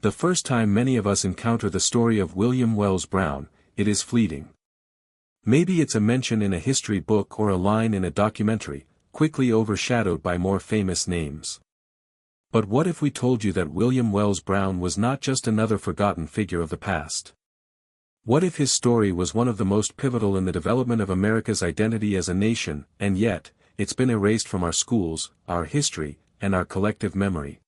The first time many of us encounter the story of William Wells Brown, it is fleeting. Maybe it's a mention in a history book or a line in a documentary, quickly overshadowed by more famous names. But what if we told you that William Wells Brown was not just another forgotten figure of the past? What if his story was one of the most pivotal in the development of America's identity as a nation, and yet, it's been erased from our schools, our history, and our collective memory?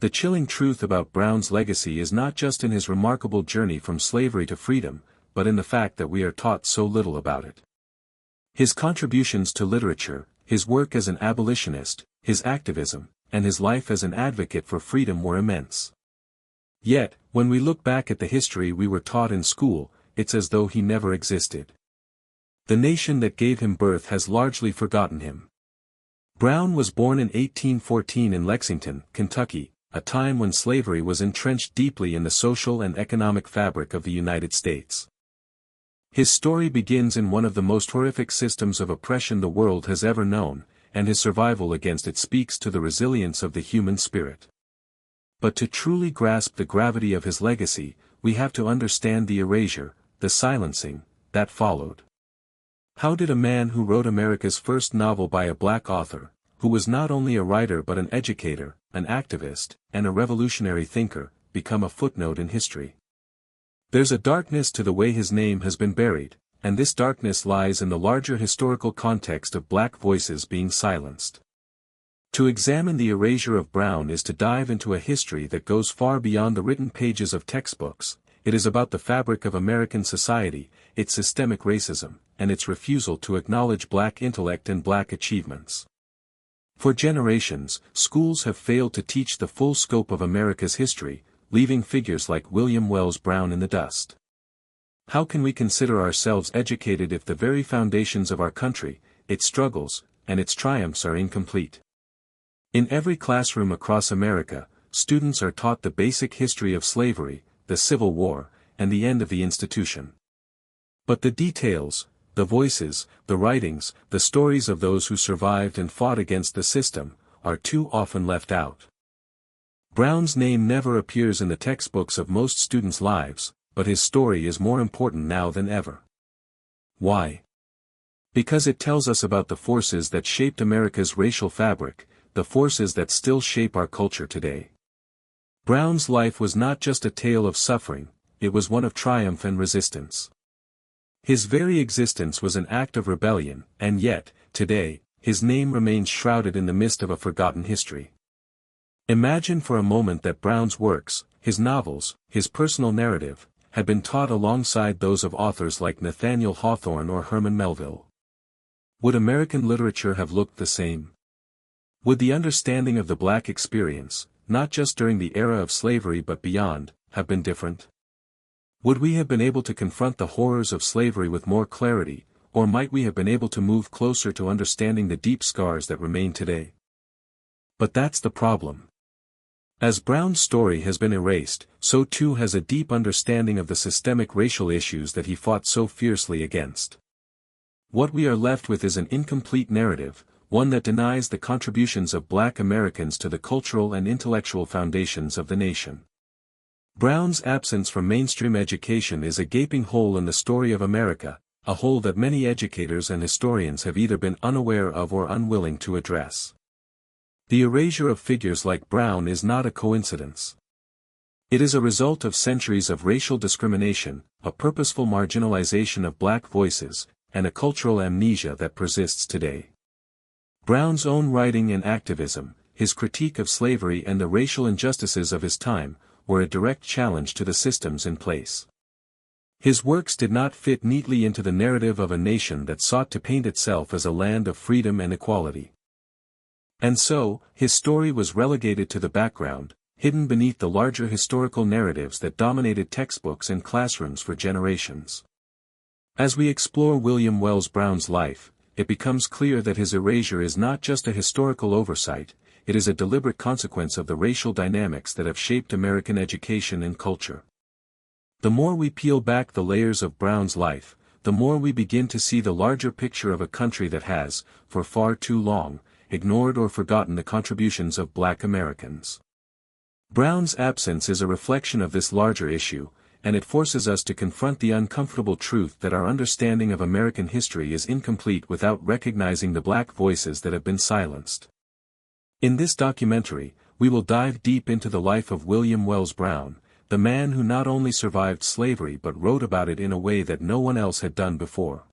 The chilling truth about Brown's legacy is not just in his remarkable journey from slavery to freedom, but in the fact that we are taught so little about it. His contributions to literature, his work as an abolitionist, his activism, and his life as an advocate for freedom were immense. Yet, when we look back at the history we were taught in school, it's as though he never existed. The nation that gave him birth has largely forgotten him. Brown was born in 1814 in Lexington, Kentucky, a time when slavery was entrenched deeply in the social and economic fabric of the United States. His story begins in one of the most horrific systems of oppression the world has ever known, and his survival against it speaks to the resilience of the human spirit. But to truly grasp the gravity of his legacy, we have to understand the erasure, the silencing, that followed. How did a man who wrote America's first novel by a black author, who was not only a writer but an educator, an activist, and a revolutionary thinker, become a footnote in history? There's a darkness to the way his name has been buried, and this darkness lies in the larger historical context of black voices being silenced. To examine the erasure of Brown is to dive into a history that goes far beyond the written pages of textbooks. It is about the fabric of American society, its systemic racism, and its refusal to acknowledge black intellect and black achievements. For generations, schools have failed to teach the full scope of America's history, leaving figures like William Wells Brown in the dust. How can we consider ourselves educated if the very foundations of our country, its struggles, and its triumphs are incomplete? In every classroom across America, students are taught the basic history of slavery, the Civil War, and the end of the institution. But the details, the voices, the writings, the stories of those who survived and fought against the system, are too often left out. Brown's name never appears in the textbooks of most students' lives, but his story is more important now than ever. Why? Because it tells us about the forces that shaped America's racial fabric, the forces that still shape our culture today. Brown's life was not just a tale of suffering, it was one of triumph and resistance. His very existence was an act of rebellion, and yet, today, his name remains shrouded in the mist of a forgotten history. Imagine for a moment that Brown's works, his novels, his personal narrative, had been taught alongside those of authors like Nathaniel Hawthorne or Herman Melville. Would American literature have looked the same? Would the understanding of the black experience, not just during the era of slavery but beyond, have been different? Would we have been able to confront the horrors of slavery with more clarity, or might we have been able to move closer to understanding the deep scars that remain today? But that's the problem. As Brown's story has been erased, so too has a deep understanding of the systemic racial issues that he fought so fiercely against. What we are left with is an incomplete narrative, one that denies the contributions of black Americans to the cultural and intellectual foundations of the nation. Brown's absence from mainstream education is a gaping hole in the story of America, a hole that many educators and historians have either been unaware of or unwilling to address. The erasure of figures like Brown is not a coincidence. It is a result of centuries of racial discrimination, a purposeful marginalization of black voices, and a cultural amnesia that persists today. Brown's own writing and activism, his critique of slavery and the racial injustices of his time, were a direct challenge to the systems in place. His works did not fit neatly into the narrative of a nation that sought to paint itself as a land of freedom and equality. And so, his story was relegated to the background, hidden beneath the larger historical narratives that dominated textbooks and classrooms for generations. As we explore William Wells Brown's life, it becomes clear that his erasure is not just a historical oversight, it is a deliberate consequence of the racial dynamics that have shaped American education and culture. The more we peel back the layers of Brown's life, the more we begin to see the larger picture of a country that has, for far too long, ignored or forgotten the contributions of black Americans. Brown's absence is a reflection of this larger issue, and it forces us to confront the uncomfortable truth that our understanding of American history is incomplete without recognizing the black voices that have been silenced. In this documentary, we will dive deep into the life of William Wells Brown, the man who not only survived slavery but wrote about it in a way that no one else had done before.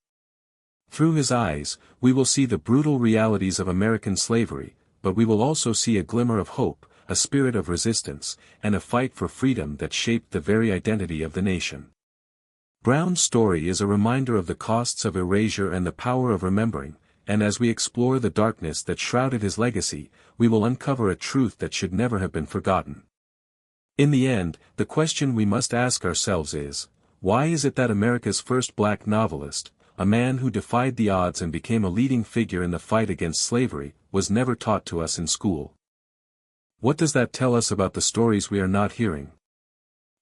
Through his eyes, we will see the brutal realities of American slavery, but we will also see a glimmer of hope, a spirit of resistance, and a fight for freedom that shaped the very identity of the nation. Brown's story is a reminder of the costs of erasure and the power of remembering, and as we explore the darkness that shrouded his legacy, we will uncover a truth that should never have been forgotten. In the end, the question we must ask ourselves is, why is it that America's first black novelist, a man who defied the odds and became a leading figure in the fight against slavery, was never taught to us in school? What does that tell us about the stories we are not hearing?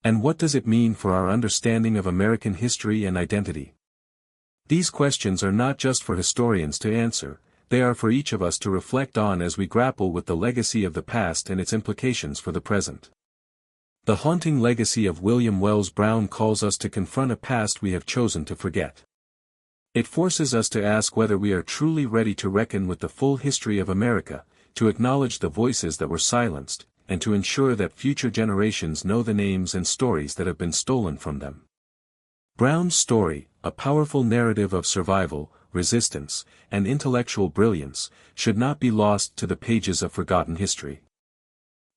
And what does it mean for our understanding of American history and identity? These questions are not just for historians to answer, they are for each of us to reflect on as we grapple with the legacy of the past and its implications for the present. The haunting legacy of William Wells Brown calls us to confront a past we have chosen to forget. It forces us to ask whether we are truly ready to reckon with the full history of America, to acknowledge the voices that were silenced, and to ensure that future generations know the names and stories that have been stolen from them. Brown's story, a powerful narrative of survival, resistance, and intellectual brilliance, should not be lost to the pages of forgotten history.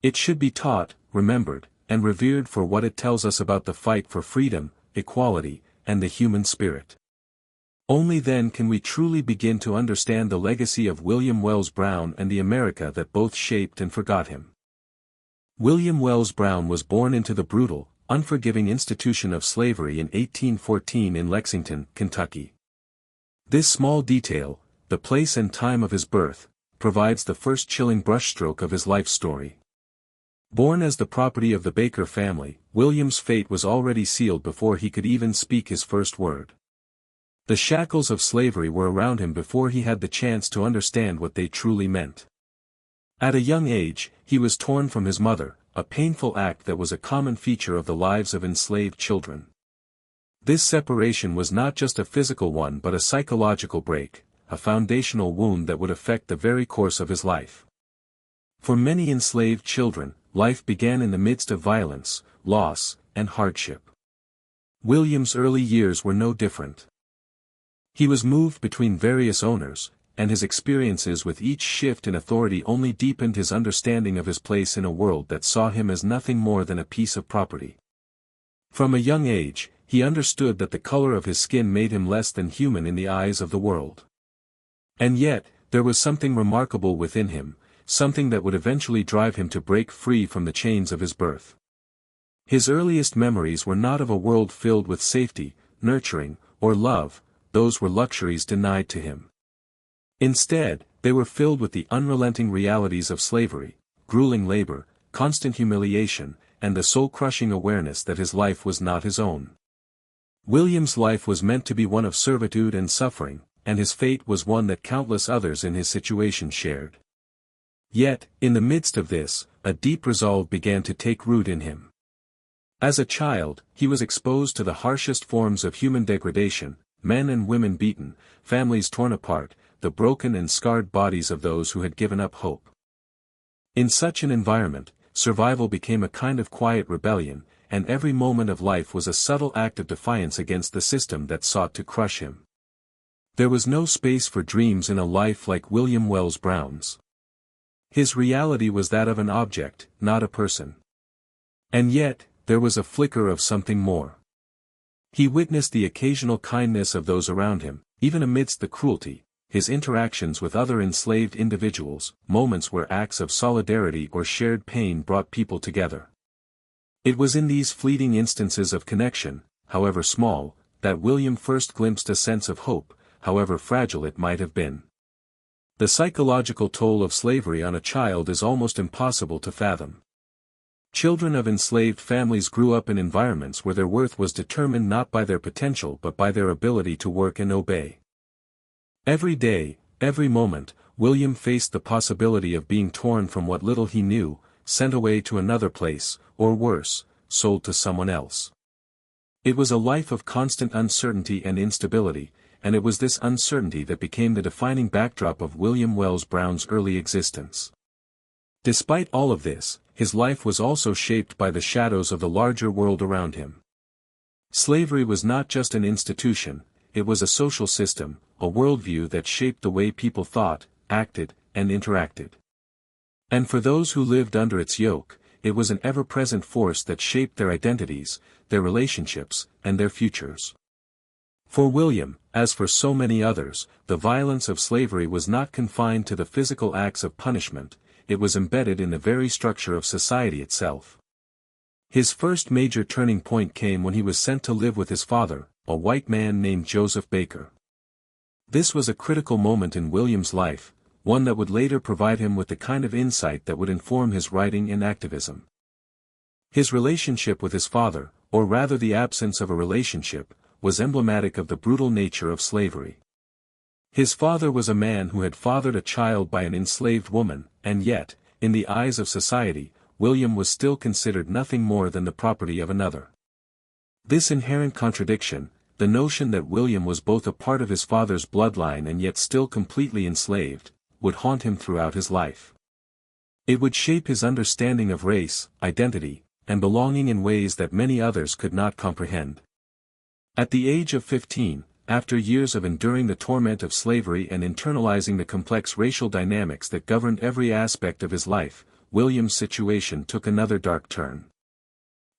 It should be taught, remembered, and revered for what it tells us about the fight for freedom, equality, and the human spirit. Only then can we truly begin to understand the legacy of William Wells Brown and the America that both shaped and forgot him. William Wells Brown was born into the brutal, unforgiving institution of slavery in 1814 in Lexington, Kentucky. This small detail, the place and time of his birth, provides the first chilling brushstroke of his life story. Born as the property of the Baker family, William's fate was already sealed before he could even speak his first word. The shackles of slavery were around him before he had the chance to understand what they truly meant. At a young age, he was torn from his mother, a painful act that was a common feature of the lives of enslaved children. This separation was not just a physical one but a psychological break, a foundational wound that would affect the very course of his life. For many enslaved children, life began in the midst of violence, loss, and hardship. William's early years were no different. He was moved between various owners, and his experiences with each shift in authority only deepened his understanding of his place in a world that saw him as nothing more than a piece of property. From a young age, he understood that the color of his skin made him less than human in the eyes of the world. And yet, there was something remarkable within him, something that would eventually drive him to break free from the chains of his birth. His earliest memories were not of a world filled with safety, nurturing, or love. Those were luxuries denied to him. Instead, they were filled with the unrelenting realities of slavery, grueling labor, constant humiliation, and the soul-crushing awareness that his life was not his own. William's life was meant to be one of servitude and suffering, and his fate was one that countless others in his situation shared. Yet, in the midst of this, a deep resolve began to take root in him. As a child, he was exposed to the harshest forms of human degradation, men and women beaten, families torn apart, the broken and scarred bodies of those who had given up hope. In such an environment, survival became a kind of quiet rebellion, and every moment of life was a subtle act of defiance against the system that sought to crush him. There was no space for dreams in a life like William Wells Brown's. His reality was that of an object, not a person. And yet, there was a flicker of something more. He witnessed the occasional kindness of those around him, even amidst the cruelty, his interactions with other enslaved individuals, moments where acts of solidarity or shared pain brought people together. It was in these fleeting instances of connection, however small, that William first glimpsed a sense of hope, however fragile it might have been. The psychological toll of slavery on a child is almost impossible to fathom. Children of enslaved families grew up in environments where their worth was determined not by their potential but by their ability to work and obey. Every day, every moment, William faced the possibility of being torn from what little he knew, sent away to another place, or worse, sold to someone else. It was a life of constant uncertainty and instability, and it was this uncertainty that became the defining backdrop of William Wells Brown's early existence. Despite all of this, his life was also shaped by the shadows of the larger world around him. Slavery was not just an institution, it was a social system, a worldview that shaped the way people thought, acted, and interacted. And for those who lived under its yoke, it was an ever-present force that shaped their identities, their relationships, and their futures. For William, as for so many others, the violence of slavery was not confined to the physical acts of punishment, it was embedded in the very structure of society itself. His first major turning point came when he was sent to live with his father, a white man named Joseph Baker. This was a critical moment in William's life, one that would later provide him with the kind of insight that would inform his writing and activism. His relationship with his father, or rather the absence of a relationship, was emblematic of the brutal nature of slavery. His father was a man who had fathered a child by an enslaved woman, and yet, in the eyes of society, William was still considered nothing more than the property of another. This inherent contradiction, the notion that William was both a part of his father's bloodline and yet still completely enslaved, would haunt him throughout his life. It would shape his understanding of race, identity, and belonging in ways that many others could not comprehend. At the age of 15, after years of enduring the torment of slavery and internalizing the complex racial dynamics that governed every aspect of his life, William's situation took another dark turn.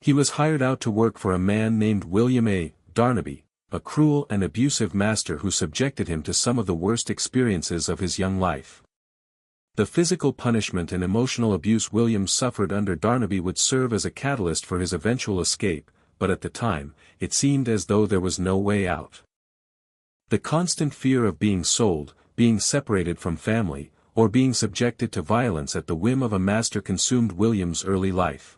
He was hired out to work for a man named William A. Darnaby, a cruel and abusive master who subjected him to some of the worst experiences of his young life. The physical punishment and emotional abuse William suffered under Darnaby would serve as a catalyst for his eventual escape, but at the time, it seemed as though there was no way out. The constant fear of being sold, being separated from family, or being subjected to violence at the whim of a master consumed William's early life.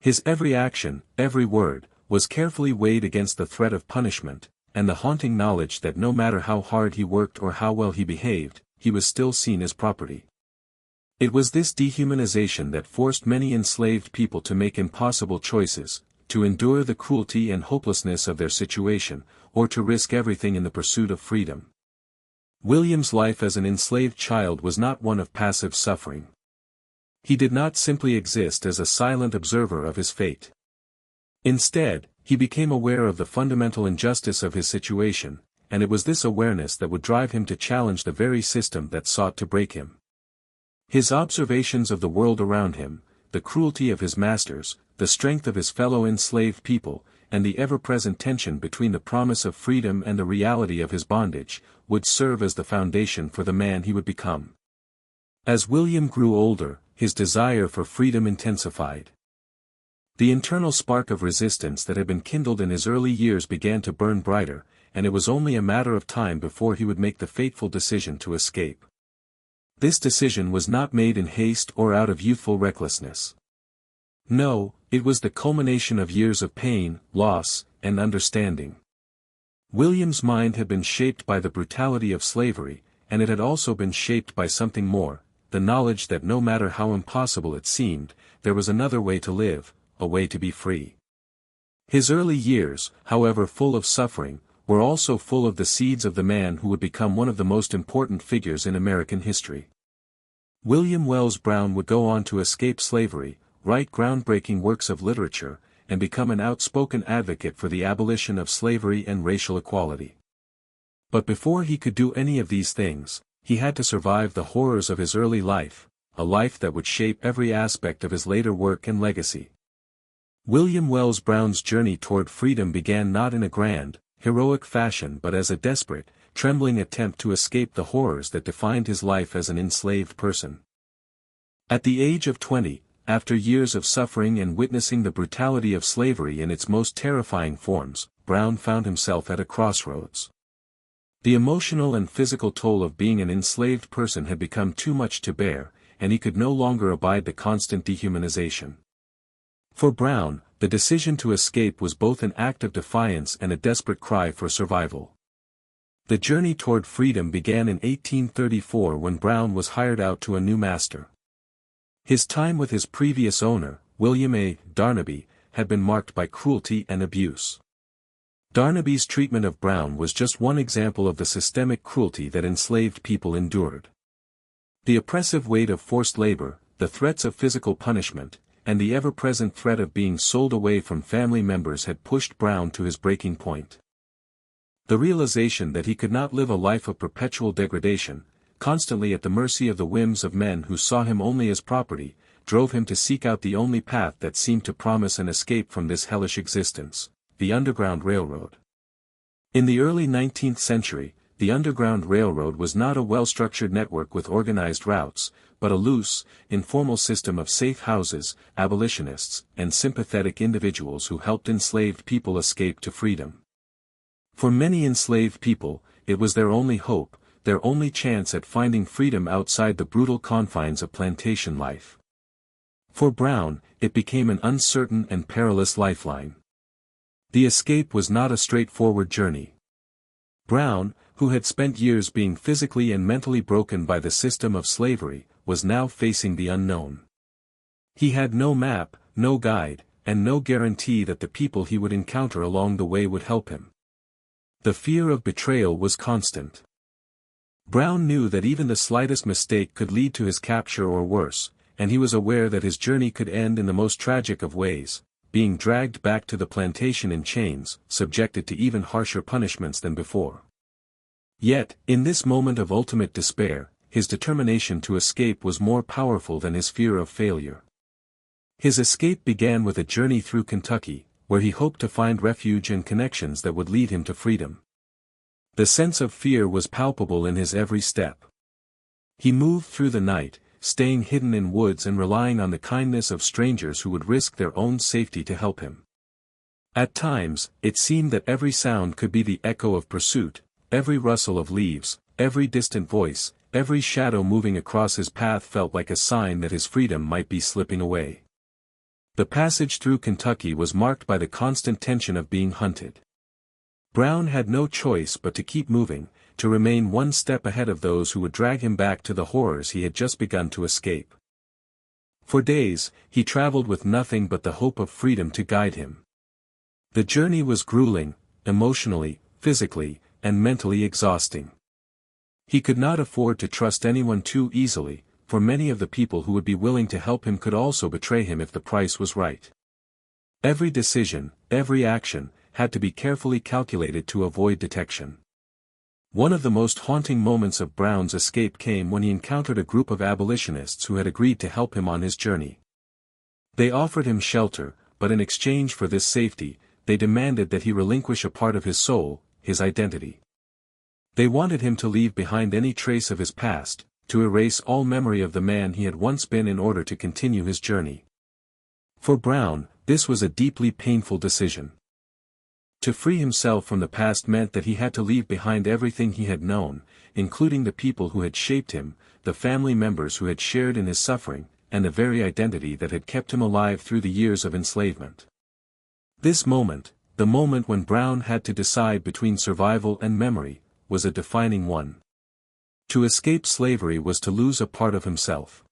His every action, every word, was carefully weighed against the threat of punishment, and the haunting knowledge that no matter how hard he worked or how well he behaved, he was still seen as property. It was this dehumanization that forced many enslaved people to make impossible choices, to endure the cruelty and hopelessness of their situation, or to risk everything in the pursuit of freedom. William's life as an enslaved child was not one of passive suffering. He did not simply exist as a silent observer of his fate. Instead, he became aware of the fundamental injustice of his situation, and it was this awareness that would drive him to challenge the very system that sought to break him. His observations of the world around him, the cruelty of his masters, the strength of his fellow enslaved people, and the ever-present tension between the promise of freedom and the reality of his bondage, would serve as the foundation for the man he would become. As William grew older, his desire for freedom intensified. The internal spark of resistance that had been kindled in his early years began to burn brighter, and it was only a matter of time before he would make the fateful decision to escape. This decision was not made in haste or out of youthful recklessness. No, it was the culmination of years of pain, loss, and understanding. William's mind had been shaped by the brutality of slavery, and it had also been shaped by something more, the knowledge that no matter how impossible it seemed, there was another way to live, a way to be free. His early years, however full of suffering, were also full of the seeds of the man who would become one of the most important figures in American history. William Wells Brown would go on to escape slavery, write groundbreaking works of literature, and become an outspoken advocate for the abolition of slavery and racial equality. But before he could do any of these things, he had to survive the horrors of his early life, a life that would shape every aspect of his later work and legacy. William Wells Brown's journey toward freedom began not in a grand, heroic fashion but as a desperate, trembling attempt to escape the horrors that defined his life as an enslaved person. At the age of 20, after years of suffering and witnessing the brutality of slavery in its most terrifying forms, Brown found himself at a crossroads. The emotional and physical toll of being an enslaved person had become too much to bear, and he could no longer abide the constant dehumanization. For Brown, the decision to escape was both an act of defiance and a desperate cry for survival. The journey toward freedom began in 1834 when Brown was hired out to a new master. His time with his previous owner, William A. Darnaby, had been marked by cruelty and abuse. Darnaby's treatment of Brown was just one example of the systemic cruelty that enslaved people endured. The oppressive weight of forced labor, the threats of physical punishment, and the ever-present threat of being sold away from family members had pushed Brown to his breaking point. The realization that he could not live a life of perpetual degradation, constantly at the mercy of the whims of men who saw him only as property, drove him to seek out the only path that seemed to promise an escape from this hellish existence: the Underground Railroad. In the early 19th century, the Underground Railroad was not a well-structured network with organized routes, but a loose, informal system of safe houses, abolitionists, and sympathetic individuals who helped enslaved people escape to freedom. For many enslaved people, it was their only hope, their only chance at finding freedom outside the brutal confines of plantation life. For Brown, it became an uncertain and perilous lifeline. The escape was not a straightforward journey. Brown, who had spent years being physically and mentally broken by the system of slavery, was now facing the unknown. He had no map, no guide, and no guarantee that the people he would encounter along the way would help him. The fear of betrayal was constant. Brown knew that even the slightest mistake could lead to his capture or worse, and he was aware that his journey could end in the most tragic of ways, being dragged back to the plantation in chains, subjected to even harsher punishments than before. Yet, in this moment of ultimate despair, his determination to escape was more powerful than his fear of failure. His escape began with a journey through Kentucky, where he hoped to find refuge and connections that would lead him to freedom. The sense of fear was palpable in his every step. He moved through the night, staying hidden in woods and relying on the kindness of strangers who would risk their own safety to help him. At times, it seemed that every sound could be the echo of pursuit, every rustle of leaves, every distant voice, every shadow moving across his path felt like a sign that his freedom might be slipping away. The passage through Kentucky was marked by the constant tension of being hunted. Brown had no choice but to keep moving, to remain one step ahead of those who would drag him back to the horrors he had just begun to escape. For days, he traveled with nothing but the hope of freedom to guide him. The journey was grueling, emotionally, physically, and mentally exhausting. He could not afford to trust anyone too easily, for many of the people who would be willing to help him could also betray him if the price was right. Every decision, every action, had to be carefully calculated to avoid detection. One of the most haunting moments of Brown's escape came when he encountered a group of abolitionists who had agreed to help him on his journey. They offered him shelter, but in exchange for this safety, they demanded that he relinquish a part of his soul, his identity. They wanted him to leave behind any trace of his past, to erase all memory of the man he had once been in order to continue his journey. For Brown, this was a deeply painful decision. To free himself from the past meant that he had to leave behind everything he had known, including the people who had shaped him, the family members who had shared in his suffering, and the very identity that had kept him alive through the years of enslavement. This moment, the moment when Brown had to decide between survival and memory, was a defining one. To escape slavery was to lose a part of himself.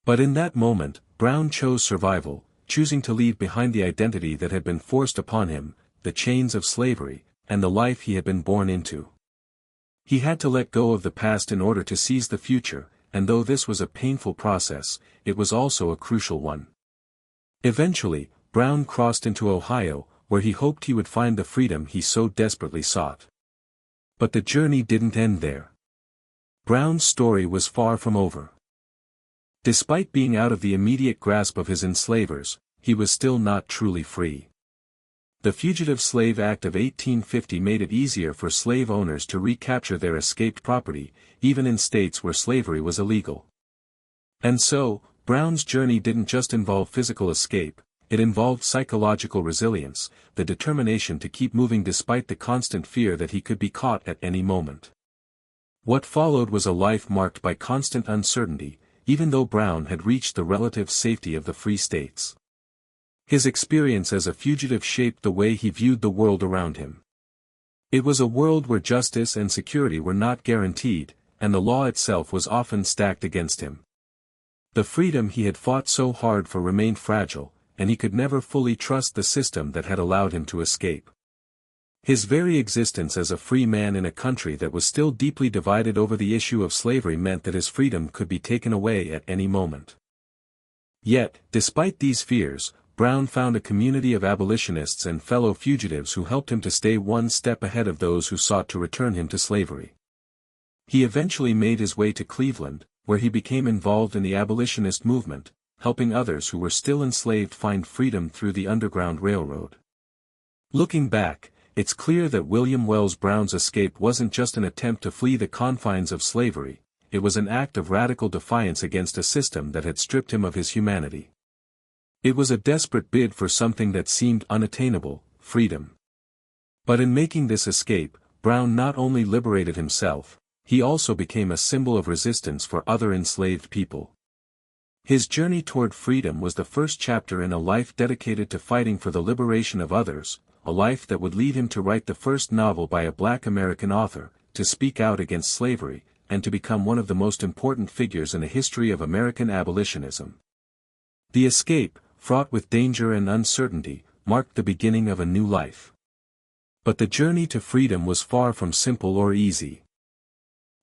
But in that moment, Brown chose survival, choosing to leave behind the identity that had been forced upon him, the chains of slavery, and the life he had been born into. He had to let go of the past in order to seize the future, and though this was a painful process, it was also a crucial one. Eventually, Brown crossed into Ohio, where he hoped he would find the freedom he so desperately sought. But the journey didn't end there. Brown's story was far from over. Despite being out of the immediate grasp of his enslavers, he was still not truly free. The Fugitive Slave Act of 1850 made it easier for slave owners to recapture their escaped property, even in states where slavery was illegal. And so, Brown's journey didn't just involve physical escape, it involved psychological resilience, the determination to keep moving despite the constant fear that he could be caught at any moment. What followed was a life marked by constant uncertainty, even though Brown had reached the relative safety of the free states. His experience as a fugitive shaped the way he viewed the world around him. It was a world where justice and security were not guaranteed, and the law itself was often stacked against him. The freedom he had fought so hard for remained fragile, and he could never fully trust the system that had allowed him to escape. His very existence as a free man in a country that was still deeply divided over the issue of slavery meant that his freedom could be taken away at any moment. Yet, despite these fears, Brown found a community of abolitionists and fellow fugitives who helped him to stay one step ahead of those who sought to return him to slavery. He eventually made his way to Cleveland, where he became involved in the abolitionist movement, helping others who were still enslaved find freedom through the Underground Railroad. Looking back, it's clear that William Wells Brown's escape wasn't just an attempt to flee the confines of slavery, it was an act of radical defiance against a system that had stripped him of his humanity. It was a desperate bid for something that seemed unattainable, freedom. But in making this escape, Brown not only liberated himself, he also became a symbol of resistance for other enslaved people. His journey toward freedom was the first chapter in a life dedicated to fighting for the liberation of others, a life that would lead him to write the first novel by a Black American author, to speak out against slavery, and to become one of the most important figures in the history of American abolitionism. The escape, fraught with danger and uncertainty, marked the beginning of a new life. But the journey to freedom was far from simple or easy.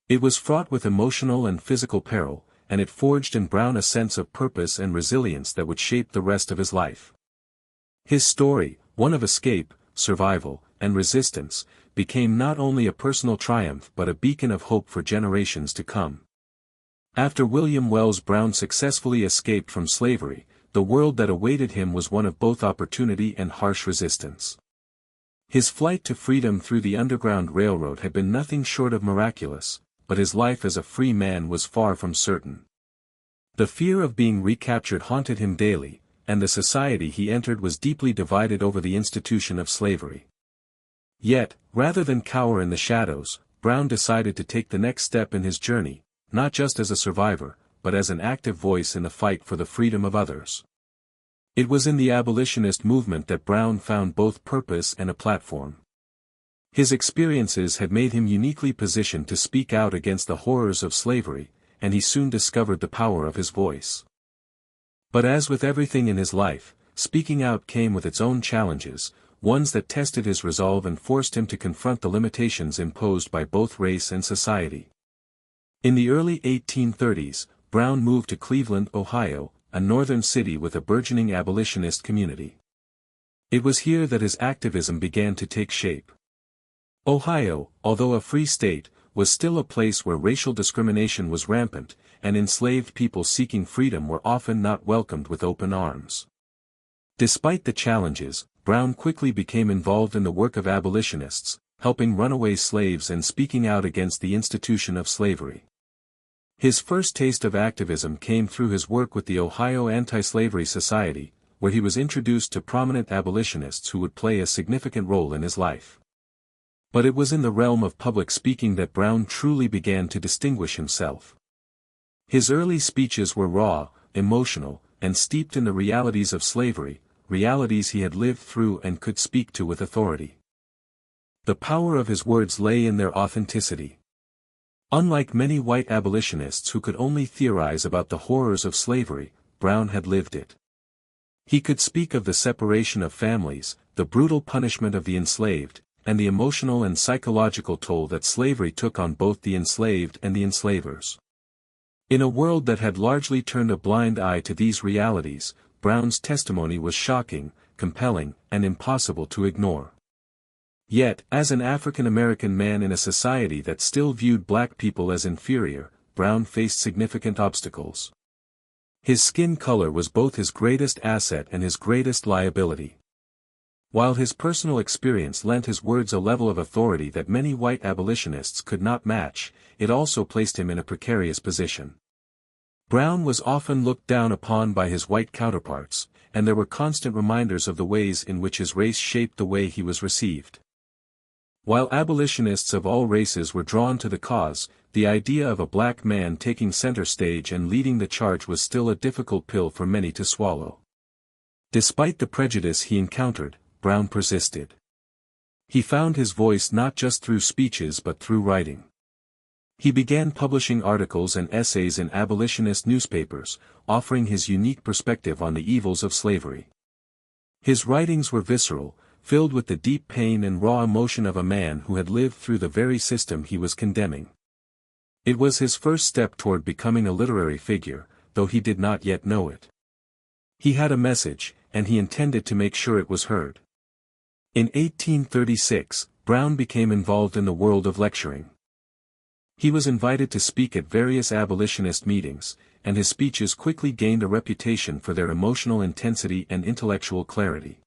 It was fraught with emotional and physical peril, and it forged in Brown a sense of purpose and resilience that would shape the rest of his life. His story, one of escape, survival, and resistance, became not only a personal triumph but a beacon of hope for generations to come. After William Wells Brown successfully escaped from slavery, the world that awaited him was one of both opportunity and harsh resistance. His flight to freedom through the Underground Railroad had been nothing short of miraculous, but his life as a free man was far from certain. The fear of being recaptured haunted him daily, and the society he entered was deeply divided over the institution of slavery. Yet, rather than cower in the shadows, Brown decided to take the next step in his journey, not just as a survivor, but as an active voice in the fight for the freedom of others. It was in the abolitionist movement that Brown found both purpose and a platform. His experiences had made him uniquely positioned to speak out against the horrors of slavery, and he soon discovered the power of his voice. But as with everything in his life, speaking out came with its own challenges, ones that tested his resolve and forced him to confront the limitations imposed by both race and society. In the early 1830s, Brown moved to Cleveland, Ohio, a northern city with a burgeoning abolitionist community. It was here that his activism began to take shape. Ohio, although a free state, was still a place where racial discrimination was rampant, and enslaved people seeking freedom were often not welcomed with open arms. Despite the challenges, Brown quickly became involved in the work of abolitionists, helping runaway slaves and speaking out against the institution of slavery. His first taste of activism came through his work with the Ohio Anti-Slavery Society, where he was introduced to prominent abolitionists who would play a significant role in his life. But it was in the realm of public speaking that Brown truly began to distinguish himself. His early speeches were raw, emotional, and steeped in the realities of slavery, realities he had lived through and could speak to with authority. The power of his words lay in their authenticity. Unlike many white abolitionists who could only theorize about the horrors of slavery, Brown had lived it. He could speak of the separation of families, the brutal punishment of the enslaved, and the emotional and psychological toll that slavery took on both the enslaved and the enslavers. In a world that had largely turned a blind eye to these realities, Brown's testimony was shocking, compelling, and impossible to ignore. Yet, as an African American man in a society that still viewed black people as inferior, Brown faced significant obstacles. His skin color was both his greatest asset and his greatest liability. While his personal experience lent his words a level of authority that many white abolitionists could not match, it also placed him in a precarious position. Brown was often looked down upon by his white counterparts, and there were constant reminders of the ways in which his race shaped the way he was received. While abolitionists of all races were drawn to the cause, the idea of a black man taking center stage and leading the charge was still a difficult pill for many to swallow. Despite the prejudice he encountered, Brown persisted. He found his voice not just through speeches but through writing. He began publishing articles and essays in abolitionist newspapers, offering his unique perspective on the evils of slavery. His writings were visceral, filled with the deep pain and raw emotion of a man who had lived through the very system he was condemning. It was his first step toward becoming a literary figure, though he did not yet know it. He had a message, and he intended to make sure it was heard. In 1836, Brown became involved in the world of lecturing. He was invited to speak at various abolitionist meetings, and his speeches quickly gained a reputation for their emotional intensity and intellectual clarity.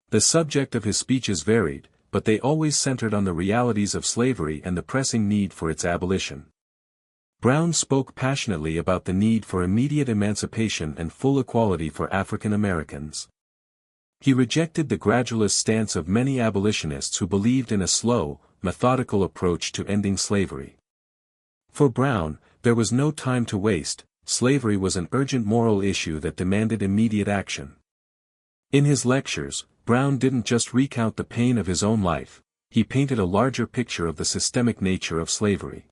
The subject of his speeches varied, but they always centered on the realities of slavery and the pressing need for its abolition. Brown spoke passionately about the need for immediate emancipation and full equality for African Americans. He rejected the gradualist stance of many abolitionists who believed in a slow, methodical approach to ending slavery. For Brown, there was no time to waste. Slavery was an urgent moral issue that demanded immediate action. In his lectures, Brown didn't just recount the pain of his own life, he painted a larger picture of the systemic nature of slavery.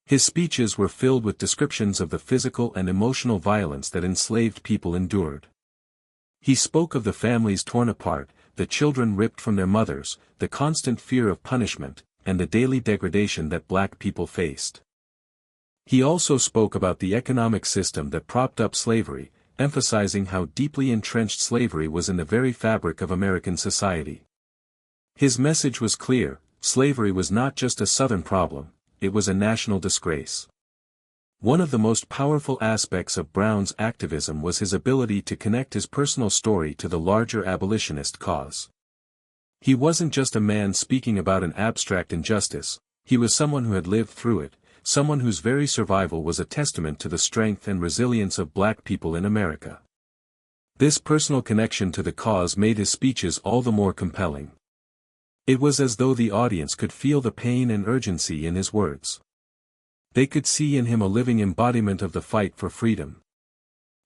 His speeches were filled with descriptions of the physical and emotional violence that enslaved people endured. He spoke of the families torn apart, the children ripped from their mothers, the constant fear of punishment, and the daily degradation that black people faced. He also spoke about the economic system that propped up slavery, emphasizing how deeply entrenched slavery was in the very fabric of American society. His message was clear: slavery was not just a Southern problem, it was a national disgrace. One of the most powerful aspects of Brown's activism was his ability to connect his personal story to the larger abolitionist cause. He wasn't just a man speaking about an abstract injustice, he was someone who had lived through it, someone whose very survival was a testament to the strength and resilience of black people in America. This personal connection to the cause made his speeches all the more compelling. It was as though the audience could feel the pain and urgency in his words. They could see in him a living embodiment of the fight for freedom.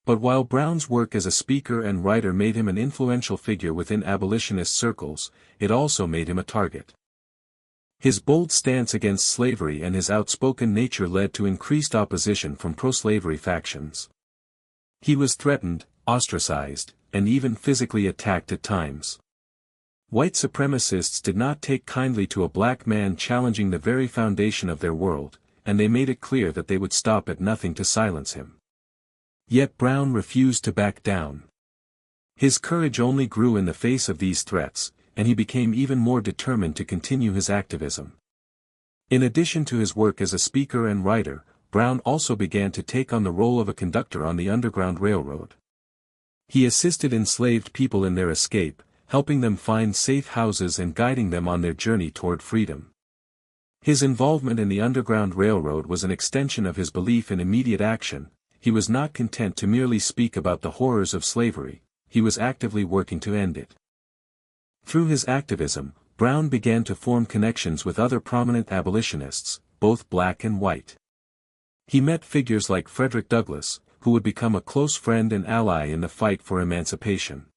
But while Brown's work as a speaker and writer made him an influential figure within abolitionist circles, it also made him a target. His bold stance against slavery and his outspoken nature led to increased opposition from pro-slavery factions. He was threatened, ostracized, and even physically attacked at times. White supremacists did not take kindly to a black man challenging the very foundation of their world, and they made it clear that they would stop at nothing to silence him. Yet Brown refused to back down. His courage only grew in the face of these threats, and he became even more determined to continue his activism. In addition to his work as a speaker and writer, Brown also began to take on the role of a conductor on the Underground Railroad. He assisted enslaved people in their escape, helping them find safe houses and guiding them on their journey toward freedom. His involvement in the Underground Railroad was an extension of his belief in immediate action. He was not content to merely speak about the horrors of slavery, he was actively working to end it. Through his activism, Brown began to form connections with other prominent abolitionists, both black and white. He met figures like Frederick Douglass, who would become a close friend and ally in the fight for emancipation.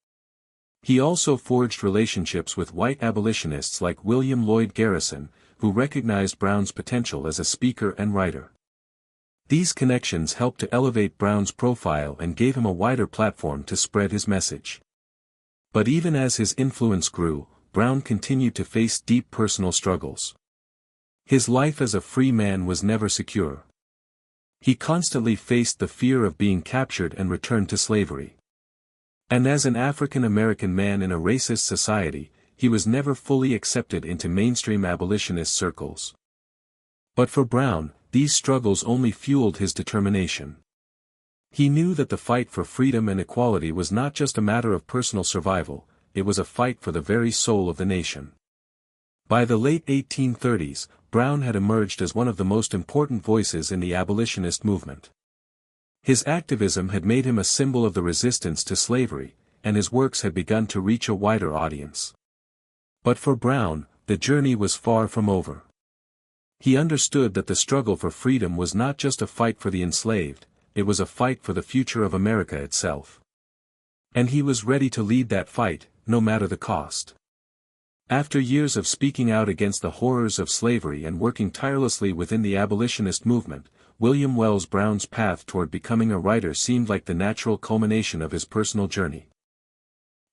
He also forged relationships with white abolitionists like William Lloyd Garrison, who recognized Brown's potential as a speaker and writer. These connections helped to elevate Brown's profile and gave him a wider platform to spread his message. But even as his influence grew, Brown continued to face deep personal struggles. His life as a free man was never secure. He constantly faced the fear of being captured and returned to slavery. And as an African American man in a racist society, he was never fully accepted into mainstream abolitionist circles. But for Brown, these struggles only fueled his determination. He knew that the fight for freedom and equality was not just a matter of personal survival, it was a fight for the very soul of the nation. By the late 1830s, Brown had emerged as one of the most important voices in the abolitionist movement. His activism had made him a symbol of the resistance to slavery, and his works had begun to reach a wider audience. But for Brown, the journey was far from over. He understood that the struggle for freedom was not just a fight for the enslaved, it was a fight for the future of America itself. And he was ready to lead that fight, no matter the cost. After years of speaking out against the horrors of slavery and working tirelessly within the abolitionist movement, William Wells Brown's path toward becoming a writer seemed like the natural culmination of his personal journey.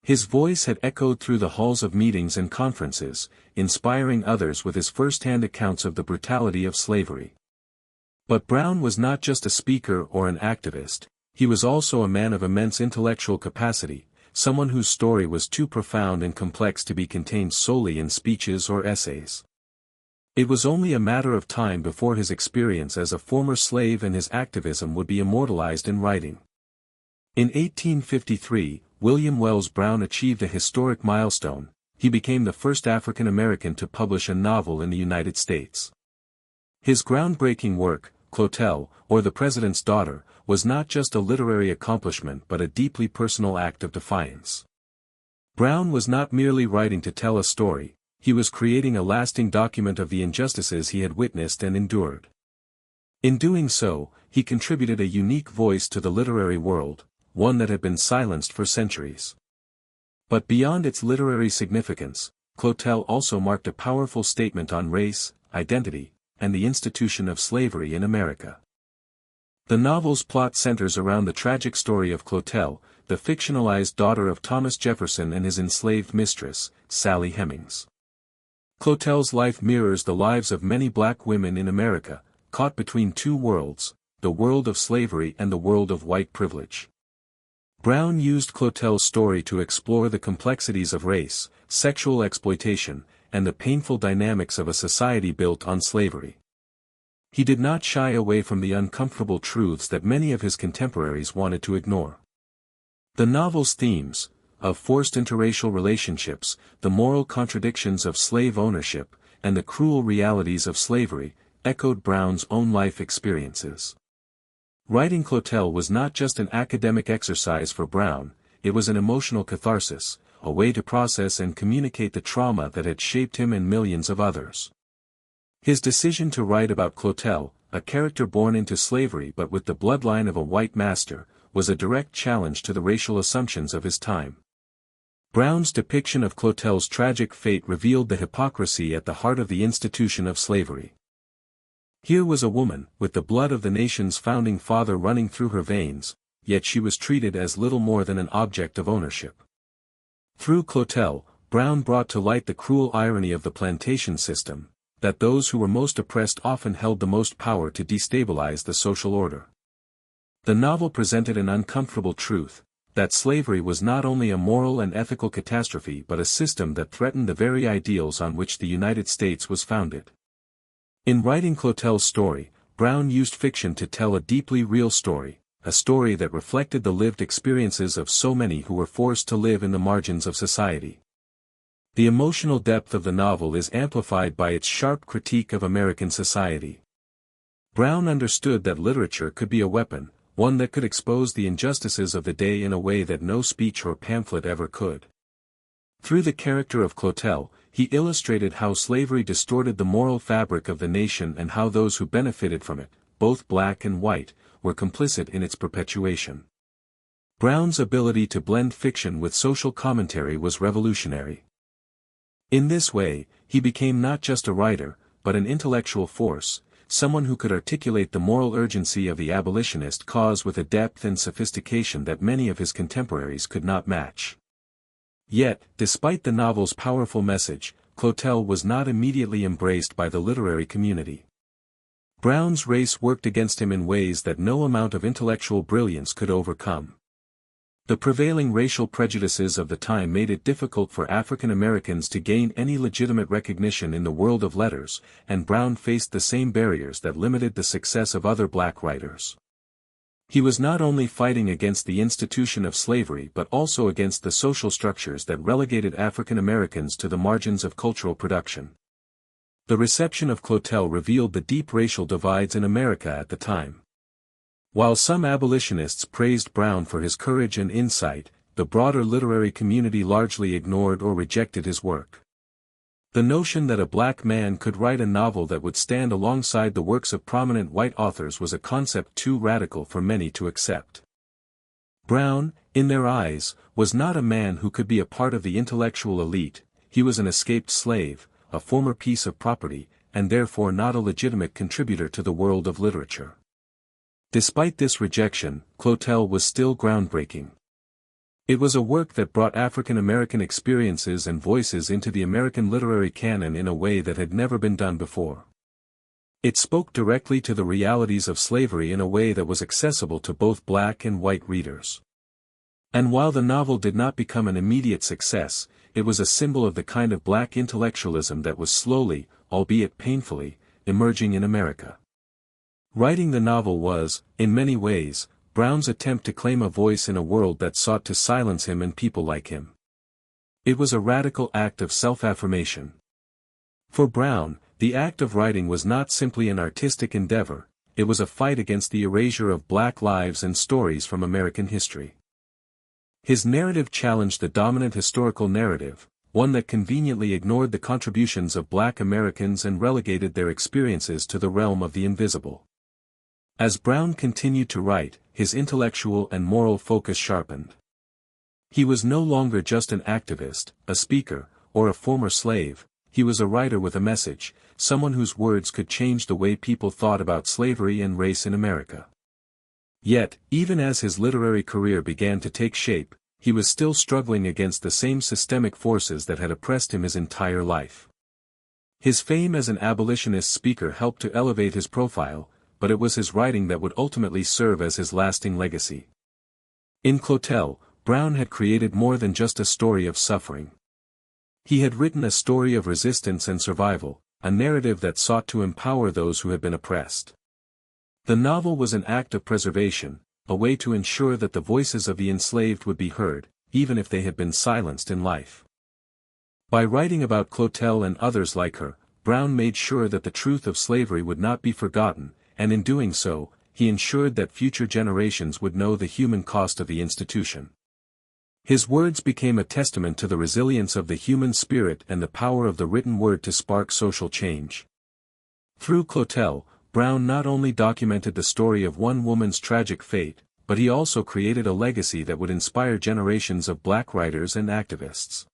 His voice had echoed through the halls of meetings and conferences, inspiring others with his first-hand accounts of the brutality of slavery. But Brown was not just a speaker or an activist, he was also a man of immense intellectual capacity, someone whose story was too profound and complex to be contained solely in speeches or essays. It was only a matter of time before his experience as a former slave and his activism would be immortalized in writing. In 1853, William Wells Brown achieved a historic milestone. He became the first African American to publish a novel in the United States. His groundbreaking work, Clotel, or The President's Daughter, was not just a literary accomplishment but a deeply personal act of defiance. Brown was not merely writing to tell a story, he was creating a lasting document of the injustices he had witnessed and endured. In doing so, he contributed a unique voice to the literary world, one that had been silenced for centuries. But beyond its literary significance, Clotel also marked a powerful statement on race, identity, and the institution of slavery in America. The novel's plot centers around the tragic story of Clotel, the fictionalized daughter of Thomas Jefferson and his enslaved mistress, Sally Hemings. Clotel's life mirrors the lives of many black women in America, caught between two worlds, the world of slavery and the world of white privilege. Brown used Clotel's story to explore the complexities of race, sexual exploitation, and the painful dynamics of a society built on slavery. He did not shy away from the uncomfortable truths that many of his contemporaries wanted to ignore. The novel's themes, of forced interracial relationships, the moral contradictions of slave ownership, and the cruel realities of slavery, echoed Brown's own life experiences. Writing Clotel was not just an academic exercise for Brown, it was an emotional catharsis, a way to process and communicate the trauma that had shaped him and millions of others. His decision to write about Clotel, a character born into slavery but with the bloodline of a white master, was a direct challenge to the racial assumptions of his time. Brown's depiction of Clotel's tragic fate revealed the hypocrisy at the heart of the institution of slavery. Here was a woman, with the blood of the nation's founding father running through her veins, yet she was treated as little more than an object of ownership. Through Clotel, Brown brought to light the cruel irony of the plantation system, that those who were most oppressed often held the most power to destabilize the social order. The novel presented an uncomfortable truth, that slavery was not only a moral and ethical catastrophe but a system that threatened the very ideals on which the United States was founded. In writing Clotel's story, Brown used fiction to tell a deeply real story, a story that reflected the lived experiences of so many who were forced to live in the margins of society. The emotional depth of the novel is amplified by its sharp critique of American society. Brown understood that literature could be a weapon, one that could expose the injustices of the day in a way that no speech or pamphlet ever could. Through the character of Clotel, he illustrated how slavery distorted the moral fabric of the nation and how those who benefited from it, both black and white, were complicit in its perpetuation. Brown's ability to blend fiction with social commentary was revolutionary. In this way, he became not just a writer, but an intellectual force, someone who could articulate the moral urgency of the abolitionist cause with a depth and sophistication that many of his contemporaries could not match. Yet, despite the novel's powerful message, Clotel was not immediately embraced by the literary community. Brown's race worked against him in ways that no amount of intellectual brilliance could overcome. The prevailing racial prejudices of the time made it difficult for African Americans to gain any legitimate recognition in the world of letters, and Brown faced the same barriers that limited the success of other black writers. He was not only fighting against the institution of slavery but also against the social structures that relegated African Americans to the margins of cultural production. The reception of Clotel revealed the deep racial divides in America at the time. While some abolitionists praised Brown for his courage and insight, the broader literary community largely ignored or rejected his work. The notion that a black man could write a novel that would stand alongside the works of prominent white authors was a concept too radical for many to accept. Brown, in their eyes, was not a man who could be a part of the intellectual elite, he was an escaped slave, a former piece of property, and therefore not a legitimate contributor to the world of literature. Despite this rejection, Clotel was still groundbreaking. It was a work that brought African American experiences and voices into the American literary canon in a way that had never been done before. It spoke directly to the realities of slavery in a way that was accessible to both black and white readers. And while the novel did not become an immediate success, it was a symbol of the kind of black intellectualism that was slowly, albeit painfully, emerging in America. Writing the novel was, in many ways, Brown's attempt to claim a voice in a world that sought to silence him and people like him. It was a radical act of self-affirmation. For Brown, the act of writing was not simply an artistic endeavor, it was a fight against the erasure of black lives and stories from American history. His narrative challenged the dominant historical narrative, one that conveniently ignored the contributions of black Americans and relegated their experiences to the realm of the invisible. As Brown continued to write, his intellectual and moral focus sharpened. He was no longer just an activist, a speaker, or a former slave, he was a writer with a message, someone whose words could change the way people thought about slavery and race in America. Yet, even as his literary career began to take shape, he was still struggling against the same systemic forces that had oppressed him his entire life. His fame as an abolitionist speaker helped to elevate his profile, but it was his writing that would ultimately serve as his lasting legacy. In Clotel, Brown had created more than just a story of suffering. He had written a story of resistance and survival, a narrative that sought to empower those who had been oppressed. The novel was an act of preservation, a way to ensure that the voices of the enslaved would be heard, even if they had been silenced in life. By writing about Clotel and others like her, Brown made sure that the truth of slavery would not be forgotten, and in doing so, he ensured that future generations would know the human cost of the institution. His words became a testament to the resilience of the human spirit and the power of the written word to spark social change. Through Clotel, Brown not only documented the story of one woman's tragic fate, but he also created a legacy that would inspire generations of black writers and activists.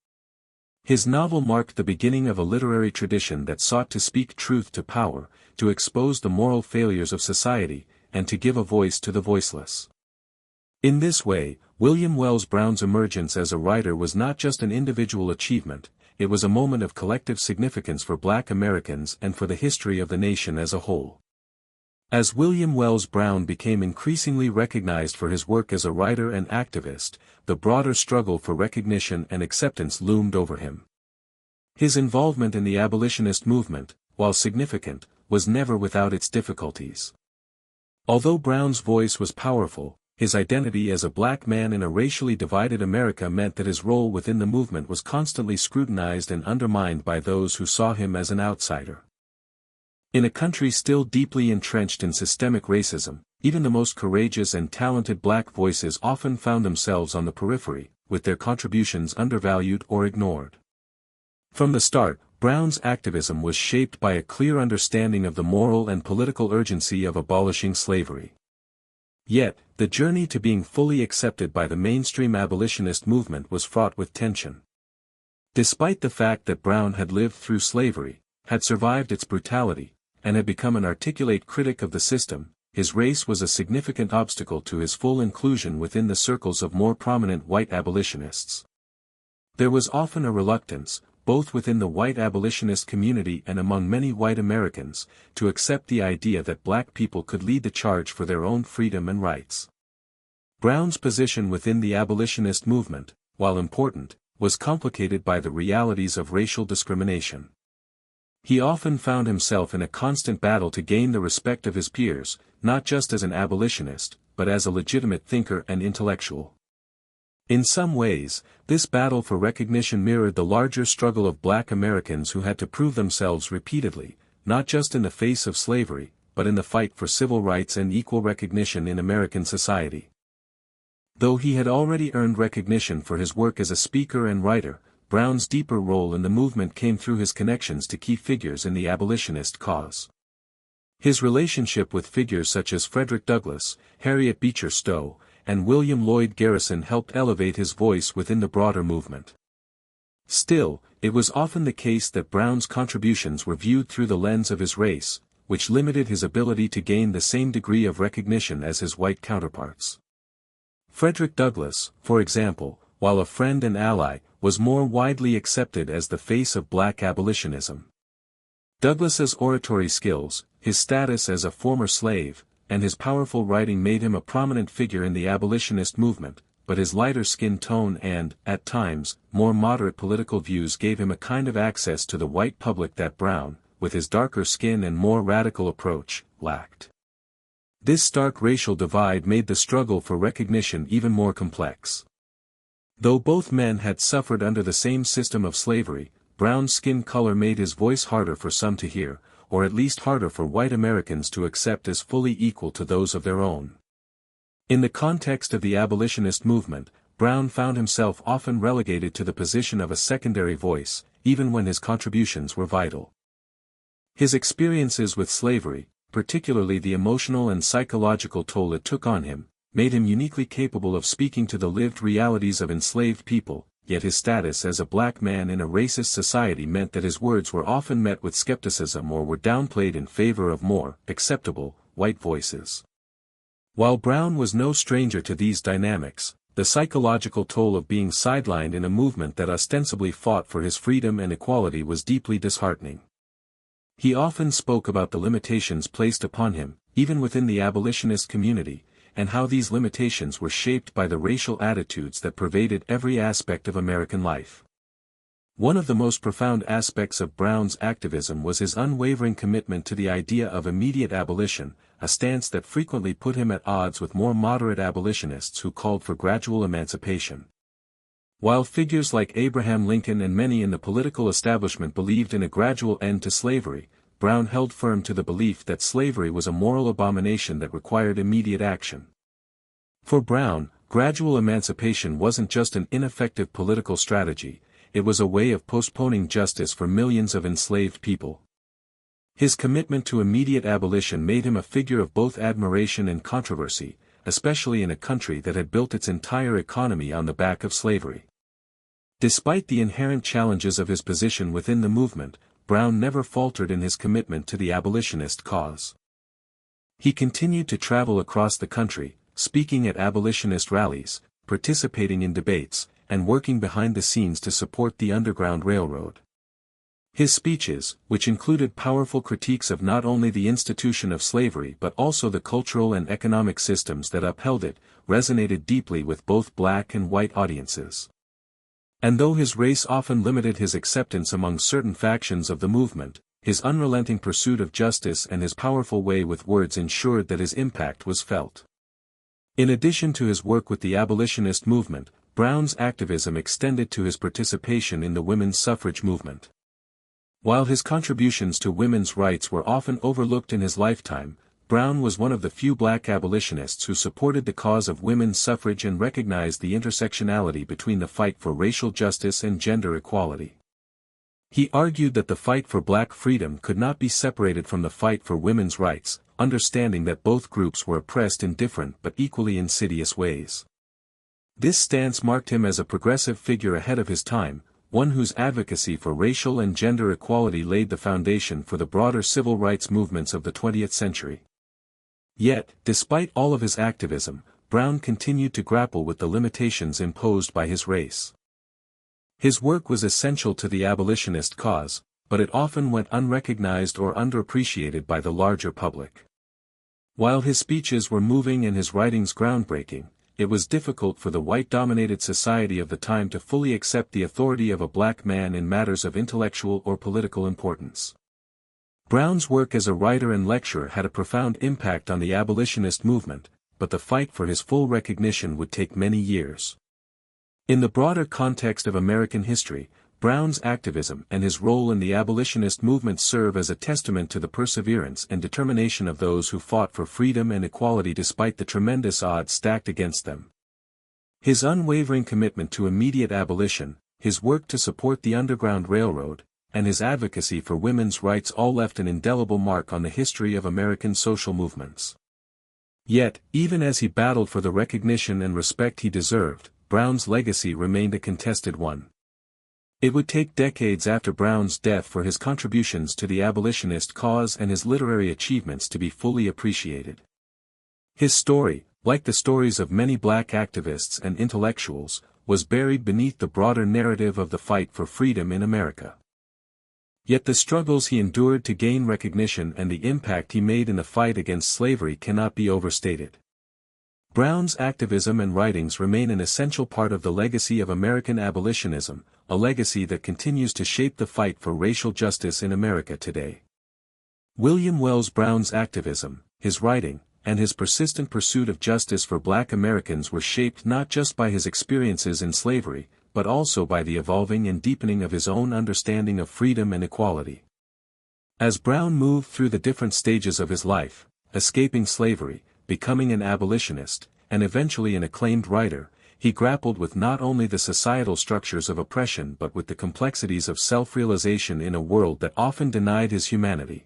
His novel marked the beginning of a literary tradition that sought to speak truth to power, to expose the moral failures of society, and to give a voice to the voiceless. In this way, William Wells Brown's emergence as a writer was not just an individual achievement, it was a moment of collective significance for Black Americans and for the history of the nation as a whole. As William Wells Brown became increasingly recognized for his work as a writer and activist, the broader struggle for recognition and acceptance loomed over him. His involvement in the abolitionist movement, while significant, was never without its difficulties. Although Brown's voice was powerful, his identity as a black man in a racially divided America meant that his role within the movement was constantly scrutinized and undermined by those who saw him as an outsider. In a country still deeply entrenched in systemic racism, even the most courageous and talented black voices often found themselves on the periphery, with their contributions undervalued or ignored. From the start, Brown's activism was shaped by a clear understanding of the moral and political urgency of abolishing slavery. Yet, the journey to being fully accepted by the mainstream abolitionist movement was fraught with tension. Despite the fact that Brown had lived through slavery, had survived its brutality, and had become an articulate critic of the system, his race was a significant obstacle to his full inclusion within the circles of more prominent white abolitionists. There was often a reluctance, both within the white abolitionist community and among many white Americans, to accept the idea that black people could lead the charge for their own freedom and rights. Brown's position within the abolitionist movement, while important, was complicated by the realities of racial discrimination. He often found himself in a constant battle to gain the respect of his peers, not just as an abolitionist, but as a legitimate thinker and intellectual. In some ways, this battle for recognition mirrored the larger struggle of black Americans who had to prove themselves repeatedly, not just in the face of slavery, but in the fight for civil rights and equal recognition in American society. Though he had already earned recognition for his work as a speaker and writer, Brown's deeper role in the movement came through his connections to key figures in the abolitionist cause. His relationship with figures such as Frederick Douglass, Harriet Beecher Stowe, and William Lloyd Garrison helped elevate his voice within the broader movement. Still, it was often the case that Brown's contributions were viewed through the lens of his race, which limited his ability to gain the same degree of recognition as his white counterparts. Frederick Douglass, for example, while a friend and ally, was more widely accepted as the face of black abolitionism. Douglass's oratory skills, his status as a former slave, and his powerful writing made him a prominent figure in the abolitionist movement, but his lighter skin tone and, at times, more moderate political views gave him a kind of access to the white public that Brown, with his darker skin and more radical approach, lacked. This stark racial divide made the struggle for recognition even more complex. Though both men had suffered under the same system of slavery, Brown's skin color made his voice harder for some to hear, or at least harder for white Americans to accept as fully equal to those of their own. In the context of the abolitionist movement, Brown found himself often relegated to the position of a secondary voice, even when his contributions were vital. His experiences with slavery, particularly the emotional and psychological toll it took on him, made him uniquely capable of speaking to the lived realities of enslaved people, yet his status as a black man in a racist society meant that his words were often met with skepticism or were downplayed in favor of more acceptable white voices. While Brown was no stranger to these dynamics, the psychological toll of being sidelined in a movement that ostensibly fought for his freedom and equality was deeply disheartening. He often spoke about the limitations placed upon him, even within the abolitionist community, and how these limitations were shaped by the racial attitudes that pervaded every aspect of American life. One of the most profound aspects of Brown's activism was his unwavering commitment to the idea of immediate abolition, a stance that frequently put him at odds with more moderate abolitionists who called for gradual emancipation. While figures like Abraham Lincoln and many in the political establishment believed in a gradual end to slavery, Brown held firm to the belief that slavery was a moral abomination that required immediate action. For Brown, gradual emancipation wasn't just an ineffective political strategy, it was a way of postponing justice for millions of enslaved people. His commitment to immediate abolition made him a figure of both admiration and controversy, especially in a country that had built its entire economy on the back of slavery. Despite the inherent challenges of his position within the movement, Brown never faltered in his commitment to the abolitionist cause. He continued to travel across the country, speaking at abolitionist rallies, participating in debates, and working behind the scenes to support the Underground Railroad. His speeches, which included powerful critiques of not only the institution of slavery but also the cultural and economic systems that upheld it, resonated deeply with both black and white audiences. And though his race often limited his acceptance among certain factions of the movement, his unrelenting pursuit of justice and his powerful way with words ensured that his impact was felt. In addition to his work with the abolitionist movement, Brown's activism extended to his participation in the women's suffrage movement. While his contributions to women's rights were often overlooked in his lifetime, Brown was one of the few black abolitionists who supported the cause of women's suffrage and recognized the intersectionality between the fight for racial justice and gender equality. He argued that the fight for black freedom could not be separated from the fight for women's rights, understanding that both groups were oppressed in different but equally insidious ways. This stance marked him as a progressive figure ahead of his time, one whose advocacy for racial and gender equality laid the foundation for the broader civil rights movements of the 20th century. Yet, despite all of his activism, Brown continued to grapple with the limitations imposed by his race. His work was essential to the abolitionist cause, but it often went unrecognized or underappreciated by the larger public. While his speeches were moving and his writings groundbreaking, it was difficult for the white-dominated society of the time to fully accept the authority of a black man in matters of intellectual or political importance. Brown's work as a writer and lecturer had a profound impact on the abolitionist movement, but the fight for his full recognition would take many years. In the broader context of American history, Brown's activism and his role in the abolitionist movement serve as a testament to the perseverance and determination of those who fought for freedom and equality despite the tremendous odds stacked against them. His unwavering commitment to immediate abolition, his work to support the Underground Railroad, and his advocacy for women's rights all left an indelible mark on the history of American social movements. Yet, even as he battled for the recognition and respect he deserved, Brown's legacy remained a contested one. It would take decades after Brown's death for his contributions to the abolitionist cause and his literary achievements to be fully appreciated. His story, like the stories of many black activists and intellectuals, was buried beneath the broader narrative of the fight for freedom in America. Yet the struggles he endured to gain recognition and the impact he made in the fight against slavery cannot be overstated. Brown's activism and writings remain an essential part of the legacy of American abolitionism, a legacy that continues to shape the fight for racial justice in America today. William Wells Brown's activism, his writing, and his persistent pursuit of justice for black Americans were shaped not just by his experiences in slavery, but also by the evolving and deepening of his own understanding of freedom and equality. As Brown moved through the different stages of his life, escaping slavery, becoming an abolitionist, and eventually an acclaimed writer, he grappled with not only the societal structures of oppression but with the complexities of self-realization in a world that often denied his humanity.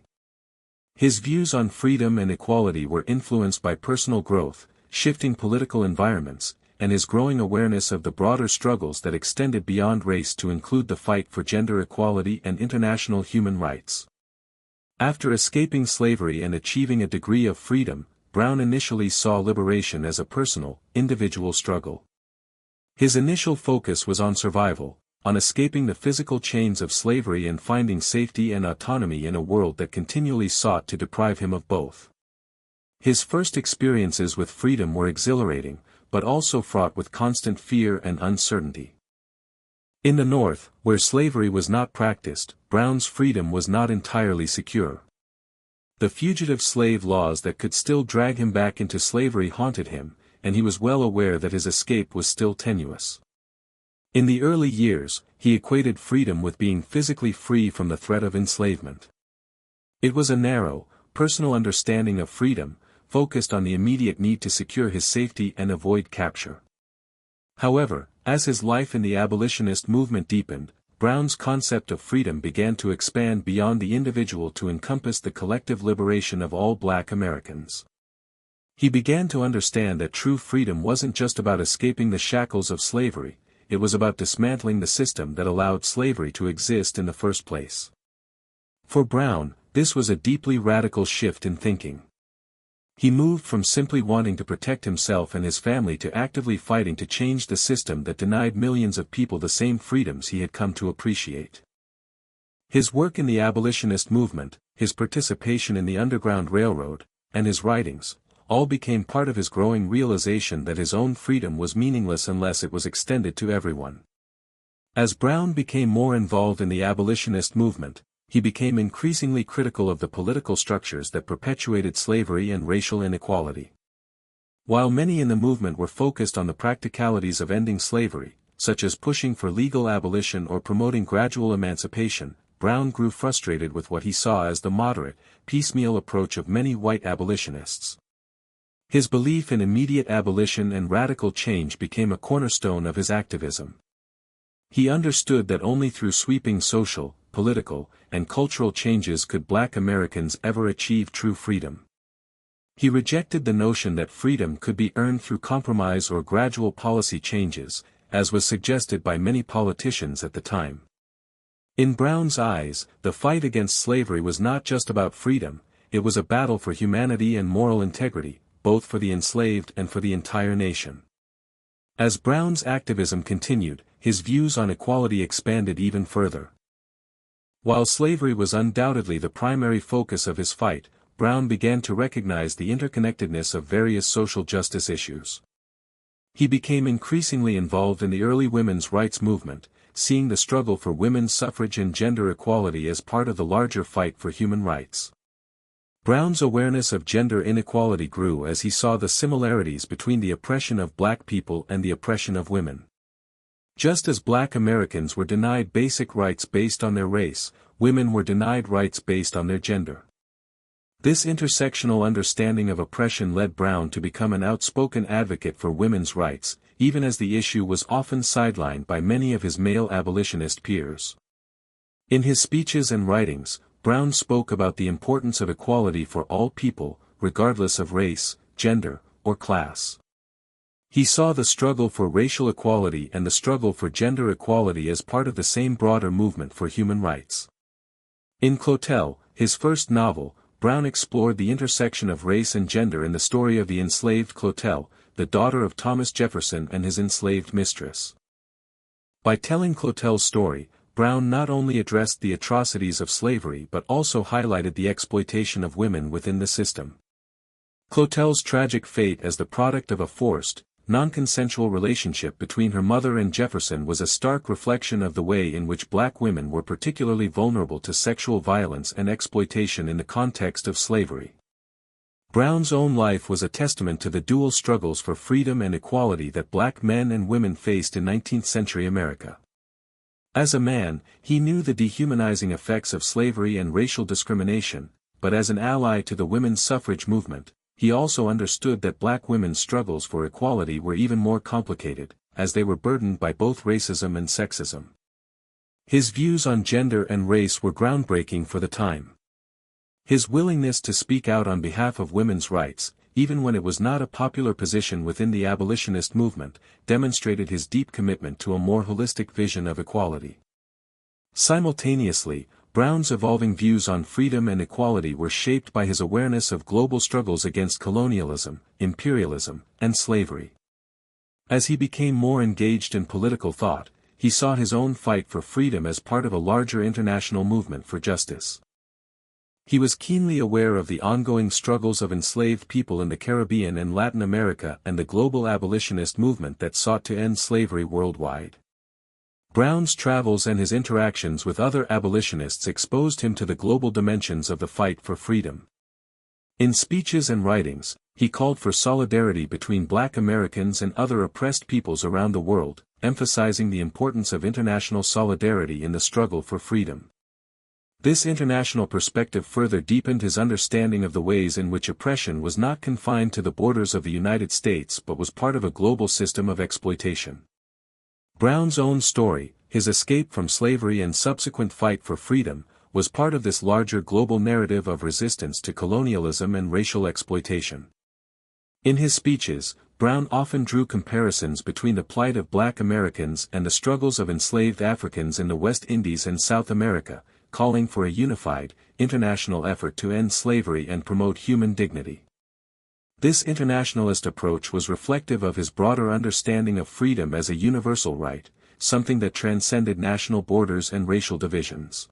His views on freedom and equality were influenced by personal growth, shifting political environments, and his growing awareness of the broader struggles that extended beyond race to include the fight for gender equality and international human rights. After escaping slavery and achieving a degree of freedom, Brown initially saw liberation as a personal, individual struggle. His initial focus was on survival, on escaping the physical chains of slavery and finding safety and autonomy in a world that continually sought to deprive him of both. His first experiences with freedom were exhilarating, but also fraught with constant fear and uncertainty. In the North, where slavery was not practiced, Brown's freedom was not entirely secure. The fugitive slave laws that could still drag him back into slavery haunted him, and he was well aware that his escape was still tenuous. In the early years, he equated freedom with being physically free from the threat of enslavement. It was a narrow, personal understanding of freedom, focused on the immediate need to secure his safety and avoid capture. However, as his life in the abolitionist movement deepened, Brown's concept of freedom began to expand beyond the individual to encompass the collective liberation of all black Americans. He began to understand that true freedom wasn't just about escaping the shackles of slavery, it was about dismantling the system that allowed slavery to exist in the first place. For Brown, this was a deeply radical shift in thinking. He moved from simply wanting to protect himself and his family to actively fighting to change the system that denied millions of people the same freedoms he had come to appreciate. His work in the abolitionist movement, his participation in the Underground Railroad, and his writings, all became part of his growing realization that his own freedom was meaningless unless it was extended to everyone. As Brown became more involved in the abolitionist movement, he became increasingly critical of the political structures that perpetuated slavery and racial inequality. While many in the movement were focused on the practicalities of ending slavery, such as pushing for legal abolition or promoting gradual emancipation, Brown grew frustrated with what he saw as the moderate, piecemeal approach of many white abolitionists. His belief in immediate abolition and radical change became a cornerstone of his activism. He understood that only through sweeping social, political, and cultural changes could black Americans ever achieve true freedom. He rejected the notion that freedom could be earned through compromise or gradual policy changes, as was suggested by many politicians at the time. In Brown's eyes, the fight against slavery was not just about freedom, it was a battle for humanity and moral integrity, both for the enslaved and for the entire nation. As Brown's activism continued, his views on equality expanded even further. While slavery was undoubtedly the primary focus of his fight, Brown began to recognize the interconnectedness of various social justice issues. He became increasingly involved in the early women's rights movement, seeing the struggle for women's suffrage and gender equality as part of the larger fight for human rights. Brown's awareness of gender inequality grew as he saw the similarities between the oppression of black people and the oppression of women. Just as black Americans were denied basic rights based on their race, women were denied rights based on their gender. This intersectional understanding of oppression led Brown to become an outspoken advocate for women's rights, even as the issue was often sidelined by many of his male abolitionist peers. In his speeches and writings, Brown spoke about the importance of equality for all people, regardless of race, gender, or class. He saw the struggle for racial equality and the struggle for gender equality as part of the same broader movement for human rights. In Clotel, his first novel, Brown explored the intersection of race and gender in the story of the enslaved Clotel, the daughter of Thomas Jefferson and his enslaved mistress. By telling Clotel's story, Brown not only addressed the atrocities of slavery but also highlighted the exploitation of women within the system. Clotel's tragic fate as the product of a forced, non-consensual relationship between her mother and Jefferson was a stark reflection of the way in which black women were particularly vulnerable to sexual violence and exploitation in the context of slavery. Brown's own life was a testament to the dual struggles for freedom and equality that black men and women faced in 19th-century America. As a man, he knew the dehumanizing effects of slavery and racial discrimination, but as an ally to the women's suffrage movement, he also understood that black women's struggles for equality were even more complicated, as they were burdened by both racism and sexism. His views on gender and race were groundbreaking for the time. His willingness to speak out on behalf of women's rights, even when it was not a popular position within the abolitionist movement, demonstrated his deep commitment to a more holistic vision of equality. Simultaneously, Brown's evolving views on freedom and equality were shaped by his awareness of global struggles against colonialism, imperialism, and slavery. As he became more engaged in political thought, he saw his own fight for freedom as part of a larger international movement for justice. He was keenly aware of the ongoing struggles of enslaved people in the Caribbean and Latin America and the global abolitionist movement that sought to end slavery worldwide. Brown's travels and his interactions with other abolitionists exposed him to the global dimensions of the fight for freedom. In speeches and writings, he called for solidarity between black Americans and other oppressed peoples around the world, emphasizing the importance of international solidarity in the struggle for freedom. This international perspective further deepened his understanding of the ways in which oppression was not confined to the borders of the United States but was part of a global system of exploitation. Brown's own story, his escape from slavery and subsequent fight for freedom, was part of this larger global narrative of resistance to colonialism and racial exploitation. In his speeches, Brown often drew comparisons between the plight of black Americans and the struggles of enslaved Africans in the West Indies and South America, calling for a unified, international effort to end slavery and promote human dignity. This internationalist approach was reflective of his broader understanding of freedom as a universal right, something that transcended national borders and racial divisions.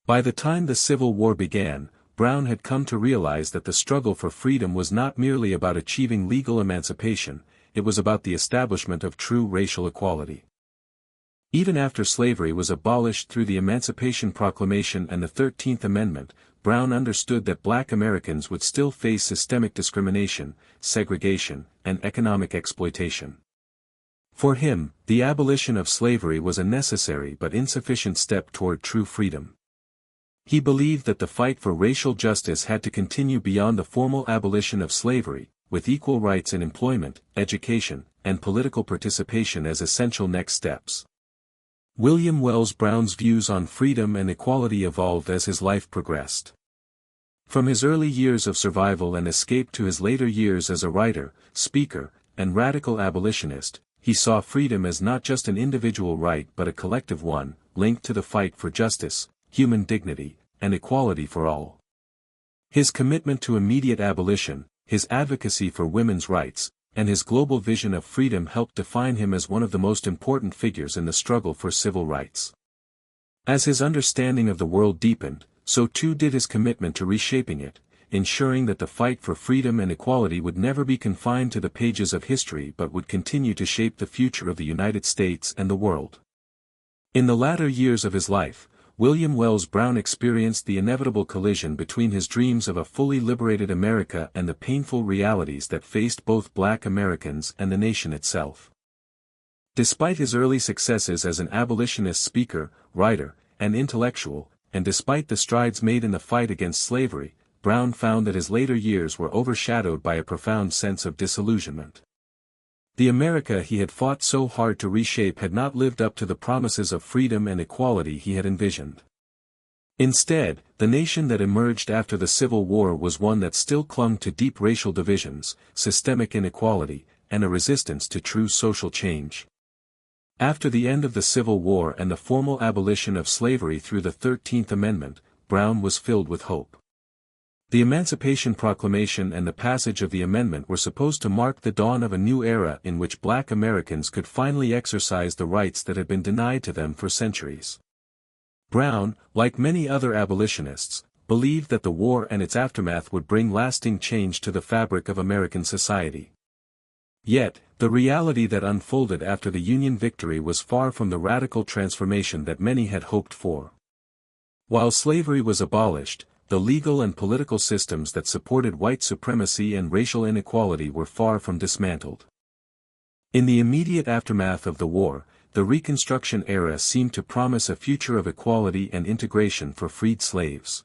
By the time the Civil War began, Brown had come to realize that the struggle for freedom was not merely about achieving legal emancipation, it was about the establishment of true racial equality. Even after slavery was abolished through the Emancipation Proclamation and the 13th Amendment, Brown understood that black Americans would still face systemic discrimination, segregation, and economic exploitation. For him, the abolition of slavery was a necessary but insufficient step toward true freedom. He believed that the fight for racial justice had to continue beyond the formal abolition of slavery, with equal rights in employment, education, and political participation as essential next steps. William Wells Brown's views on freedom and equality evolved as his life progressed. From his early years of survival and escape to his later years as a writer, speaker, and radical abolitionist, he saw freedom as not just an individual right but a collective one, linked to the fight for justice, human dignity, and equality for all. His commitment to immediate abolition, his advocacy for women's rights, and his global vision of freedom helped define him as one of the most important figures in the struggle for civil rights. As his understanding of the world deepened, so too did his commitment to reshaping it, ensuring that the fight for freedom and equality would never be confined to the pages of history but would continue to shape the future of the United States and the world. In the latter years of his life, William Wells Brown experienced the inevitable collision between his dreams of a fully liberated America and the painful realities that faced both black Americans and the nation itself. Despite his early successes as an abolitionist speaker, writer, and intellectual, and despite the strides made in the fight against slavery, Brown found that his later years were overshadowed by a profound sense of disillusionment. The America he had fought so hard to reshape had not lived up to the promises of freedom and equality he had envisioned. Instead, the nation that emerged after the Civil War was one that still clung to deep racial divisions, systemic inequality, and a resistance to true social change. After the end of the Civil War and the formal abolition of slavery through the 13th Amendment, Brown was filled with hope. The Emancipation Proclamation and the passage of the amendment were supposed to mark the dawn of a new era in which Black Americans could finally exercise the rights that had been denied to them for centuries. Brown, like many other abolitionists, believed that the war and its aftermath would bring lasting change to the fabric of American society. Yet, the reality that unfolded after the Union victory was far from the radical transformation that many had hoped for. While slavery was abolished, the legal and political systems that supported white supremacy and racial inequality were far from dismantled. In the immediate aftermath of the war, the Reconstruction era seemed to promise a future of equality and integration for freed slaves.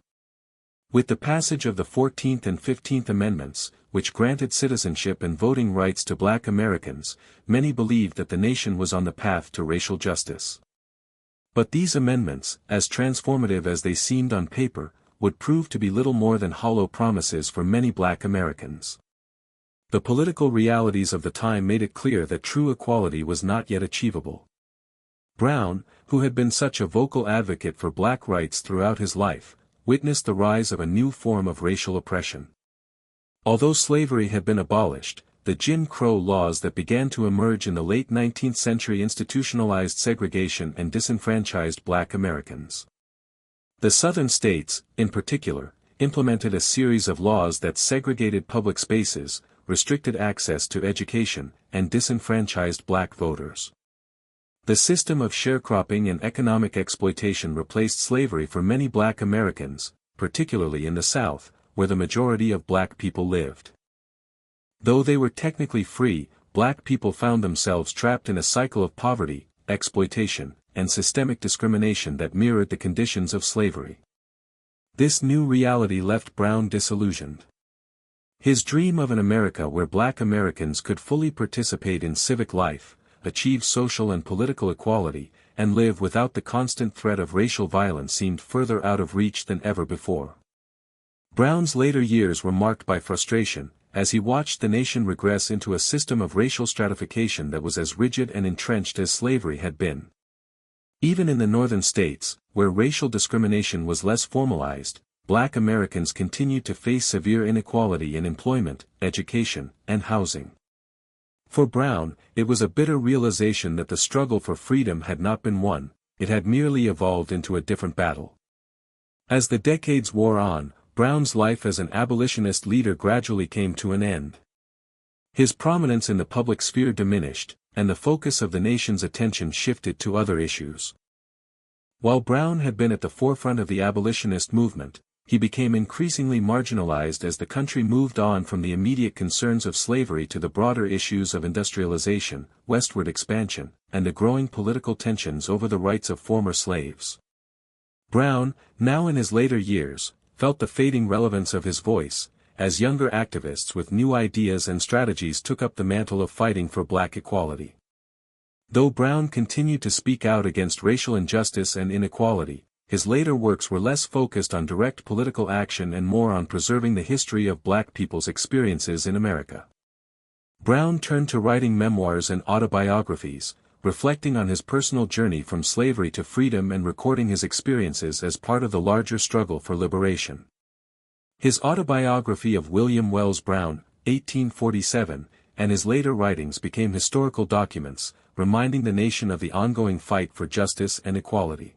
With the passage of the 14th and 15th Amendments, which granted citizenship and voting rights to Black Americans, many believed that the nation was on the path to racial justice. But these amendments, as transformative as they seemed on paper, would prove to be little more than hollow promises for many Black Americans. The political realities of the time made it clear that true equality was not yet achievable. Brown, who had been such a vocal advocate for Black rights throughout his life, witnessed the rise of a new form of racial oppression. Although slavery had been abolished, the Jim Crow laws that began to emerge in the late 19th century institutionalized segregation and disenfranchised Black Americans. The Southern states, in particular, implemented a series of laws that segregated public spaces, restricted access to education, and disenfranchised Black voters. The system of sharecropping and economic exploitation replaced slavery for many Black Americans, particularly in the South, where the majority of Black people lived. Though they were technically free, Black people found themselves trapped in a cycle of poverty, exploitation, and systemic discrimination that mirrored the conditions of slavery. This new reality left Brown disillusioned. His dream of an America where Black Americans could fully participate in civic life, achieve social and political equality, and live without the constant threat of racial violence seemed further out of reach than ever before. Brown's later years were marked by frustration, as he watched the nation regress into a system of racial stratification that was as rigid and entrenched as slavery had been. Even in the northern states, where racial discrimination was less formalized, Black Americans continued to face severe inequality in employment, education, and housing. For Brown, it was a bitter realization that the struggle for freedom had not been won, it had merely evolved into a different battle. As the decades wore on, Brown's life as an abolitionist leader gradually came to an end. His prominence in the public sphere diminished, and the focus of the nation's attention shifted to other issues. While Brown had been at the forefront of the abolitionist movement, he became increasingly marginalized as the country moved on from the immediate concerns of slavery to the broader issues of industrialization, westward expansion, and the growing political tensions over the rights of former slaves. Brown, now in his later years, felt the fading relevance of his voice, as younger activists with new ideas and strategies took up the mantle of fighting for Black equality. Though Brown continued to speak out against racial injustice and inequality, his later works were less focused on direct political action and more on preserving the history of Black people's experiences in America. Brown turned to writing memoirs and autobiographies, reflecting on his personal journey from slavery to freedom and recording his experiences as part of the larger struggle for liberation. His autobiography of William Wells Brown, 1847, and his later writings became historical documents, reminding the nation of the ongoing fight for justice and equality.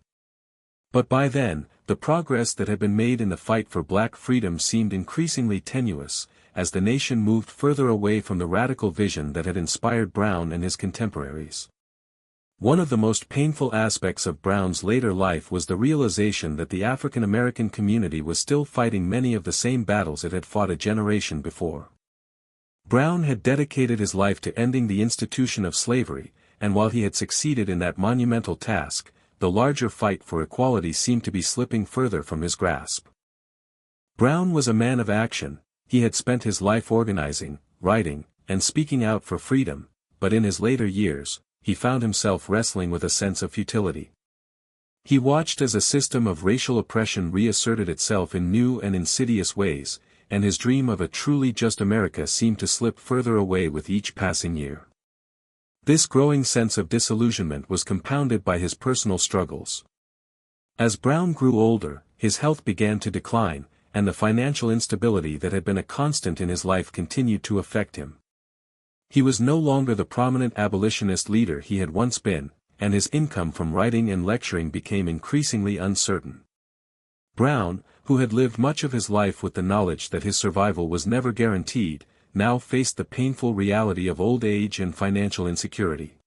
But by then, the progress that had been made in the fight for Black freedom seemed increasingly tenuous, as the nation moved further away from the radical vision that had inspired Brown and his contemporaries. One of the most painful aspects of Brown's later life was the realization that the African American community was still fighting many of the same battles it had fought a generation before. Brown had dedicated his life to ending the institution of slavery, and while he had succeeded in that monumental task, the larger fight for equality seemed to be slipping further from his grasp. Brown was a man of action. He had spent his life organizing, writing, and speaking out for freedom, but in his later years, he found himself wrestling with a sense of futility. He watched as a system of racial oppression reasserted itself in new and insidious ways, and his dream of a truly just America seemed to slip further away with each passing year. This growing sense of disillusionment was compounded by his personal struggles. As Brown grew older, his health began to decline, and the financial instability that had been a constant in his life continued to affect him. He was no longer the prominent abolitionist leader he had once been, and his income from writing and lecturing became increasingly uncertain. Brown, who had lived much of his life with the knowledge that his survival was never guaranteed, now faced the painful reality of old age and financial insecurity.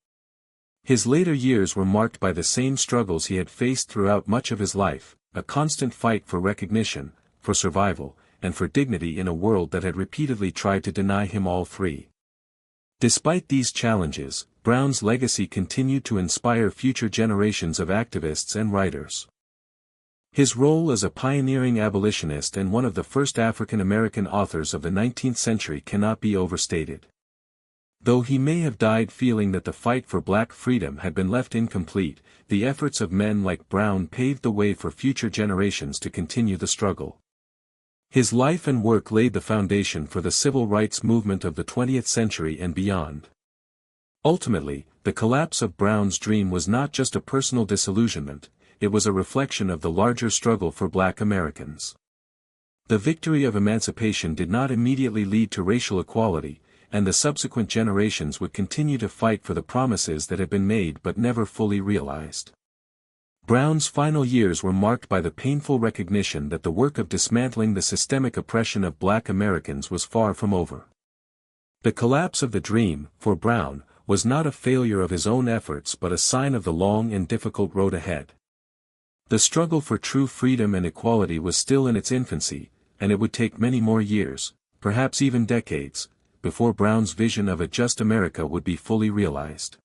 His later years were marked by the same struggles he had faced throughout much of his life, a constant fight for recognition, for survival, and for dignity in a world that had repeatedly tried to deny him all three. Despite these challenges, Brown's legacy continued to inspire future generations of activists and writers. His role as a pioneering abolitionist and one of the first African American authors of the 19th century cannot be overstated. Though he may have died feeling that the fight for black freedom had been left incomplete, the efforts of men like Brown paved the way for future generations to continue the struggle. His life and work laid the foundation for the civil rights movement of the 20th century and beyond. Ultimately, the collapse of Brown's dream was not just a personal disillusionment, it was a reflection of the larger struggle for black Americans. The victory of emancipation did not immediately lead to racial equality, and the subsequent generations would continue to fight for the promises that had been made but never fully realized. Brown's final years were marked by the painful recognition that the work of dismantling the systemic oppression of black Americans was far from over. The collapse of the dream, for Brown, was not a failure of his own efforts but a sign of the long and difficult road ahead. The struggle for true freedom and equality was still in its infancy, and it would take many more years, perhaps even decades, before Brown's vision of a just America would be fully realized.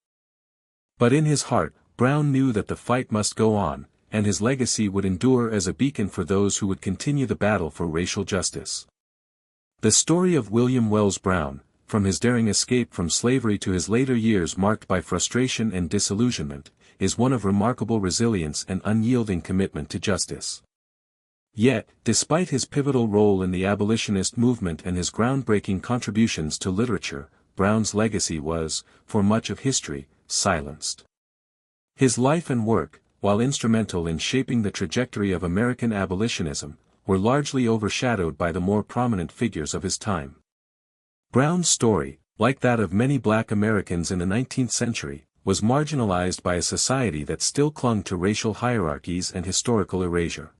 But in his heart, Brown knew that the fight must go on, and his legacy would endure as a beacon for those who would continue the battle for racial justice. The story of William Wells Brown, from his daring escape from slavery to his later years marked by frustration and disillusionment, is one of remarkable resilience and unyielding commitment to justice. Yet, despite his pivotal role in the abolitionist movement and his groundbreaking contributions to literature, Brown's legacy was, for much of history, silenced. His life and work, while instrumental in shaping the trajectory of American abolitionism, were largely overshadowed by the more prominent figures of his time. Brown's story, like that of many black Americans in the 19th century, was marginalized by a society that still clung to racial hierarchies and historical erasure.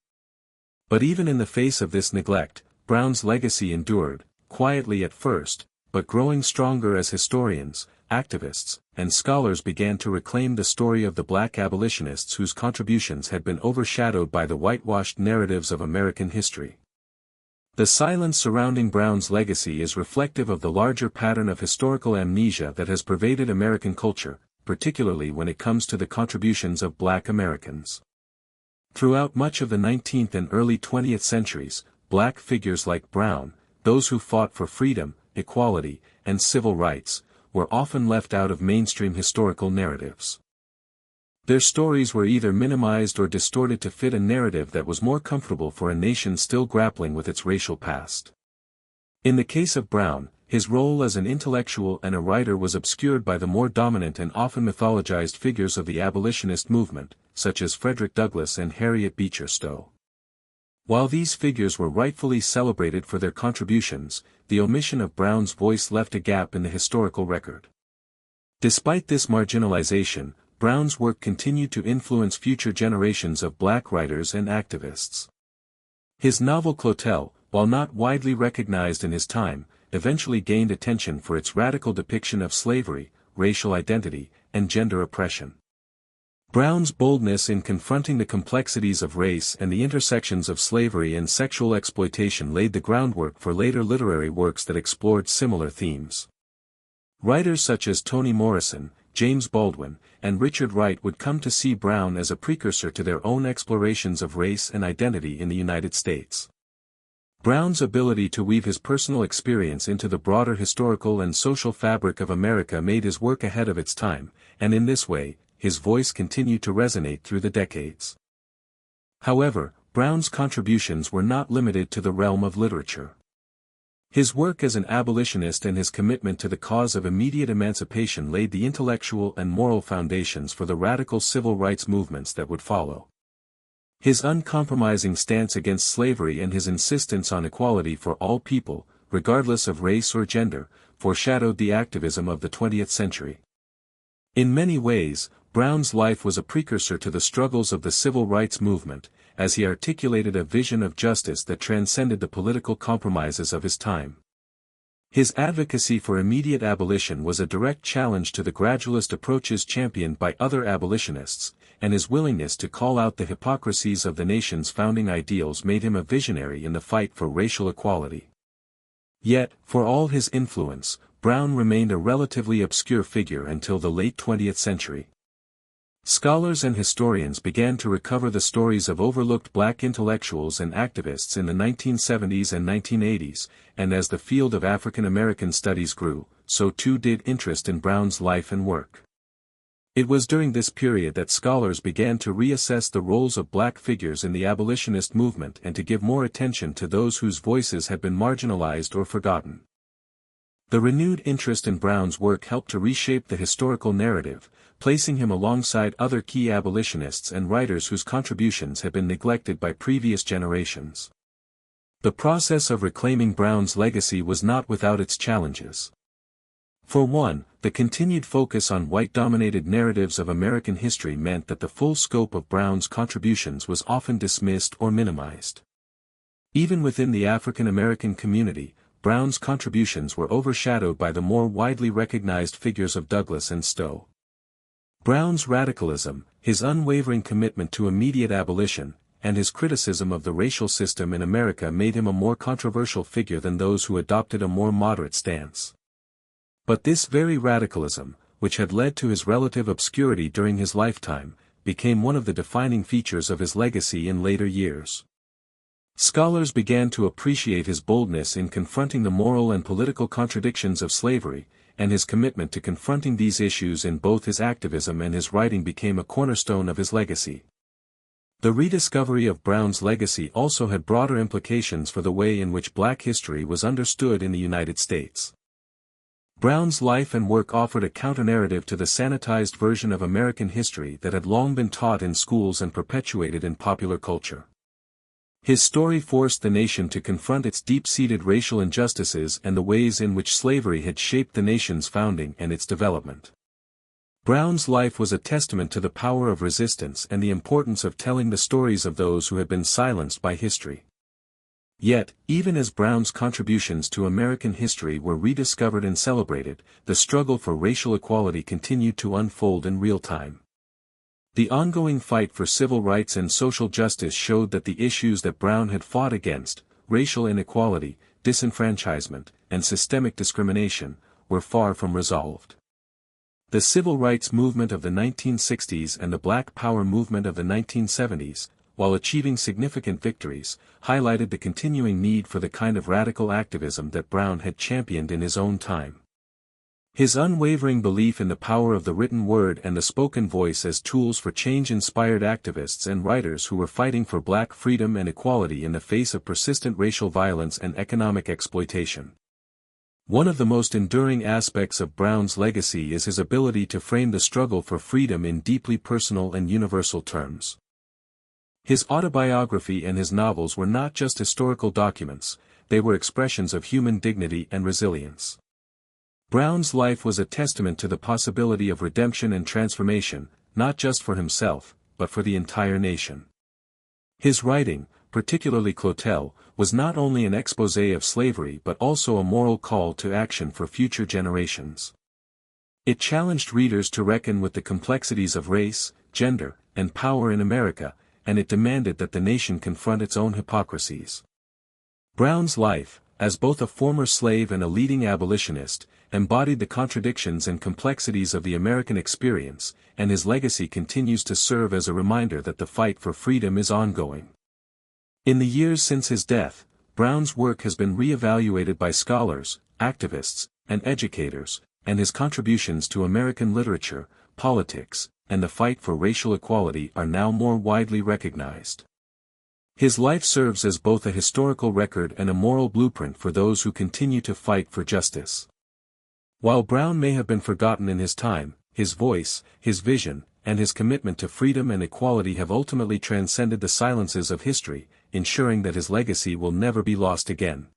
But even in the face of this neglect, Brown's legacy endured, quietly at first, but growing stronger as historians, activists, and scholars began to reclaim the story of the black abolitionists whose contributions had been overshadowed by the whitewashed narratives of American history. The silence surrounding Brown's legacy is reflective of the larger pattern of historical amnesia that has pervaded American culture, particularly when it comes to the contributions of black Americans. Throughout much of the 19th and early 20th centuries, black figures like Brown, those who fought for freedom, equality, and civil rights, were often left out of mainstream historical narratives. Their stories were either minimized or distorted to fit a narrative that was more comfortable for a nation still grappling with its racial past. In the case of Brown, his role as an intellectual and a writer was obscured by the more dominant and often mythologized figures of the abolitionist movement, such as Frederick Douglass and Harriet Beecher Stowe. While these figures were rightfully celebrated for their contributions, the omission of Brown's voice left a gap in the historical record. Despite this marginalization, Brown's work continued to influence future generations of black writers and activists. His novel Clotel, while not widely recognized in his time, eventually gained attention for its radical depiction of slavery, racial identity, and gender oppression. Brown's boldness in confronting the complexities of race and the intersections of slavery and sexual exploitation laid the groundwork for later literary works that explored similar themes. Writers such as Toni Morrison, James Baldwin, and Richard Wright would come to see Brown as a precursor to their own explorations of race and identity in the United States. Brown's ability to weave his personal experience into the broader historical and social fabric of America made his work ahead of its time, and in this way, his voice continued to resonate through the decades. However, Brown's contributions were not limited to the realm of literature. His work as an abolitionist and his commitment to the cause of immediate emancipation laid the intellectual and moral foundations for the radical civil rights movements that would follow. His uncompromising stance against slavery and his insistence on equality for all people, regardless of race or gender, foreshadowed the activism of the 20th century. In many ways, Brown's life was a precursor to the struggles of the civil rights movement, as he articulated a vision of justice that transcended the political compromises of his time. His advocacy for immediate abolition was a direct challenge to the gradualist approaches championed by other abolitionists, and his willingness to call out the hypocrisies of the nation's founding ideals made him a visionary in the fight for racial equality. Yet, for all his influence, Brown remained a relatively obscure figure until the late 20th century. Scholars and historians began to recover the stories of overlooked black intellectuals and activists in the 1970s and 1980s, and as the field of African American studies grew, so too did interest in Brown's life and work. It was during this period that scholars began to reassess the roles of black figures in the abolitionist movement and to give more attention to those whose voices had been marginalized or forgotten. The renewed interest in Brown's work helped to reshape the historical narrative, placing him alongside other key abolitionists and writers whose contributions had been neglected by previous generations. The process of reclaiming Brown's legacy was not without its challenges. For one, the continued focus on white-dominated narratives of American history meant that the full scope of Brown's contributions was often dismissed or minimized. Even within the African American community, Brown's contributions were overshadowed by the more widely recognized figures of Douglass and Stowe. Brown's radicalism, his unwavering commitment to immediate abolition, and his criticism of the racial system in America made him a more controversial figure than those who adopted a more moderate stance. But this very radicalism, which had led to his relative obscurity during his lifetime, became one of the defining features of his legacy in later years. Scholars began to appreciate his boldness in confronting the moral and political contradictions of slavery, and his commitment to confronting these issues in both his activism and his writing became a cornerstone of his legacy. The rediscovery of Brown's legacy also had broader implications for the way in which black history was understood in the United States. Brown's life and work offered a counter-narrative to the sanitized version of American history that had long been taught in schools and perpetuated in popular culture. His story forced the nation to confront its deep-seated racial injustices and the ways in which slavery had shaped the nation's founding and its development. Brown's life was a testament to the power of resistance and the importance of telling the stories of those who had been silenced by history. Yet, even as Brown's contributions to American history were rediscovered and celebrated, the struggle for racial equality continued to unfold in real time. The ongoing fight for civil rights and social justice showed that the issues that Brown had fought against, racial inequality, disenfranchisement, and systemic discrimination, were far from resolved. The civil rights movement of the 1960s and the Black Power movement of the 1970s, while achieving significant victories, highlighted the continuing need for the kind of radical activism that Brown had championed in his own time. His unwavering belief in the power of the written word and the spoken voice as tools for change inspired activists and writers who were fighting for black freedom and equality in the face of persistent racial violence and economic exploitation. One of the most enduring aspects of Brown's legacy is his ability to frame the struggle for freedom in deeply personal and universal terms. His autobiography and his novels were not just historical documents, they were expressions of human dignity and resilience. Brown's life was a testament to the possibility of redemption and transformation, not just for himself, but for the entire nation. His writing, particularly Clotel, was not only an exposé of slavery but also a moral call to action for future generations. It challenged readers to reckon with the complexities of race, gender, and power in America, and it demanded that the nation confront its own hypocrisies. Brown's life, as both a former slave and a leading abolitionist, embodied the contradictions and complexities of the American experience, and his legacy continues to serve as a reminder that the fight for freedom is ongoing. In the years since his death, Brown's work has been re-evaluated by scholars, activists, and educators, and his contributions to American literature, politics, and the fight for racial equality are now more widely recognized. His life serves as both a historical record and a moral blueprint for those who continue to fight for justice. While Brown may have been forgotten in his time, his voice, his vision, and his commitment to freedom and equality have ultimately transcended the silences of history, ensuring that his legacy will never be lost again.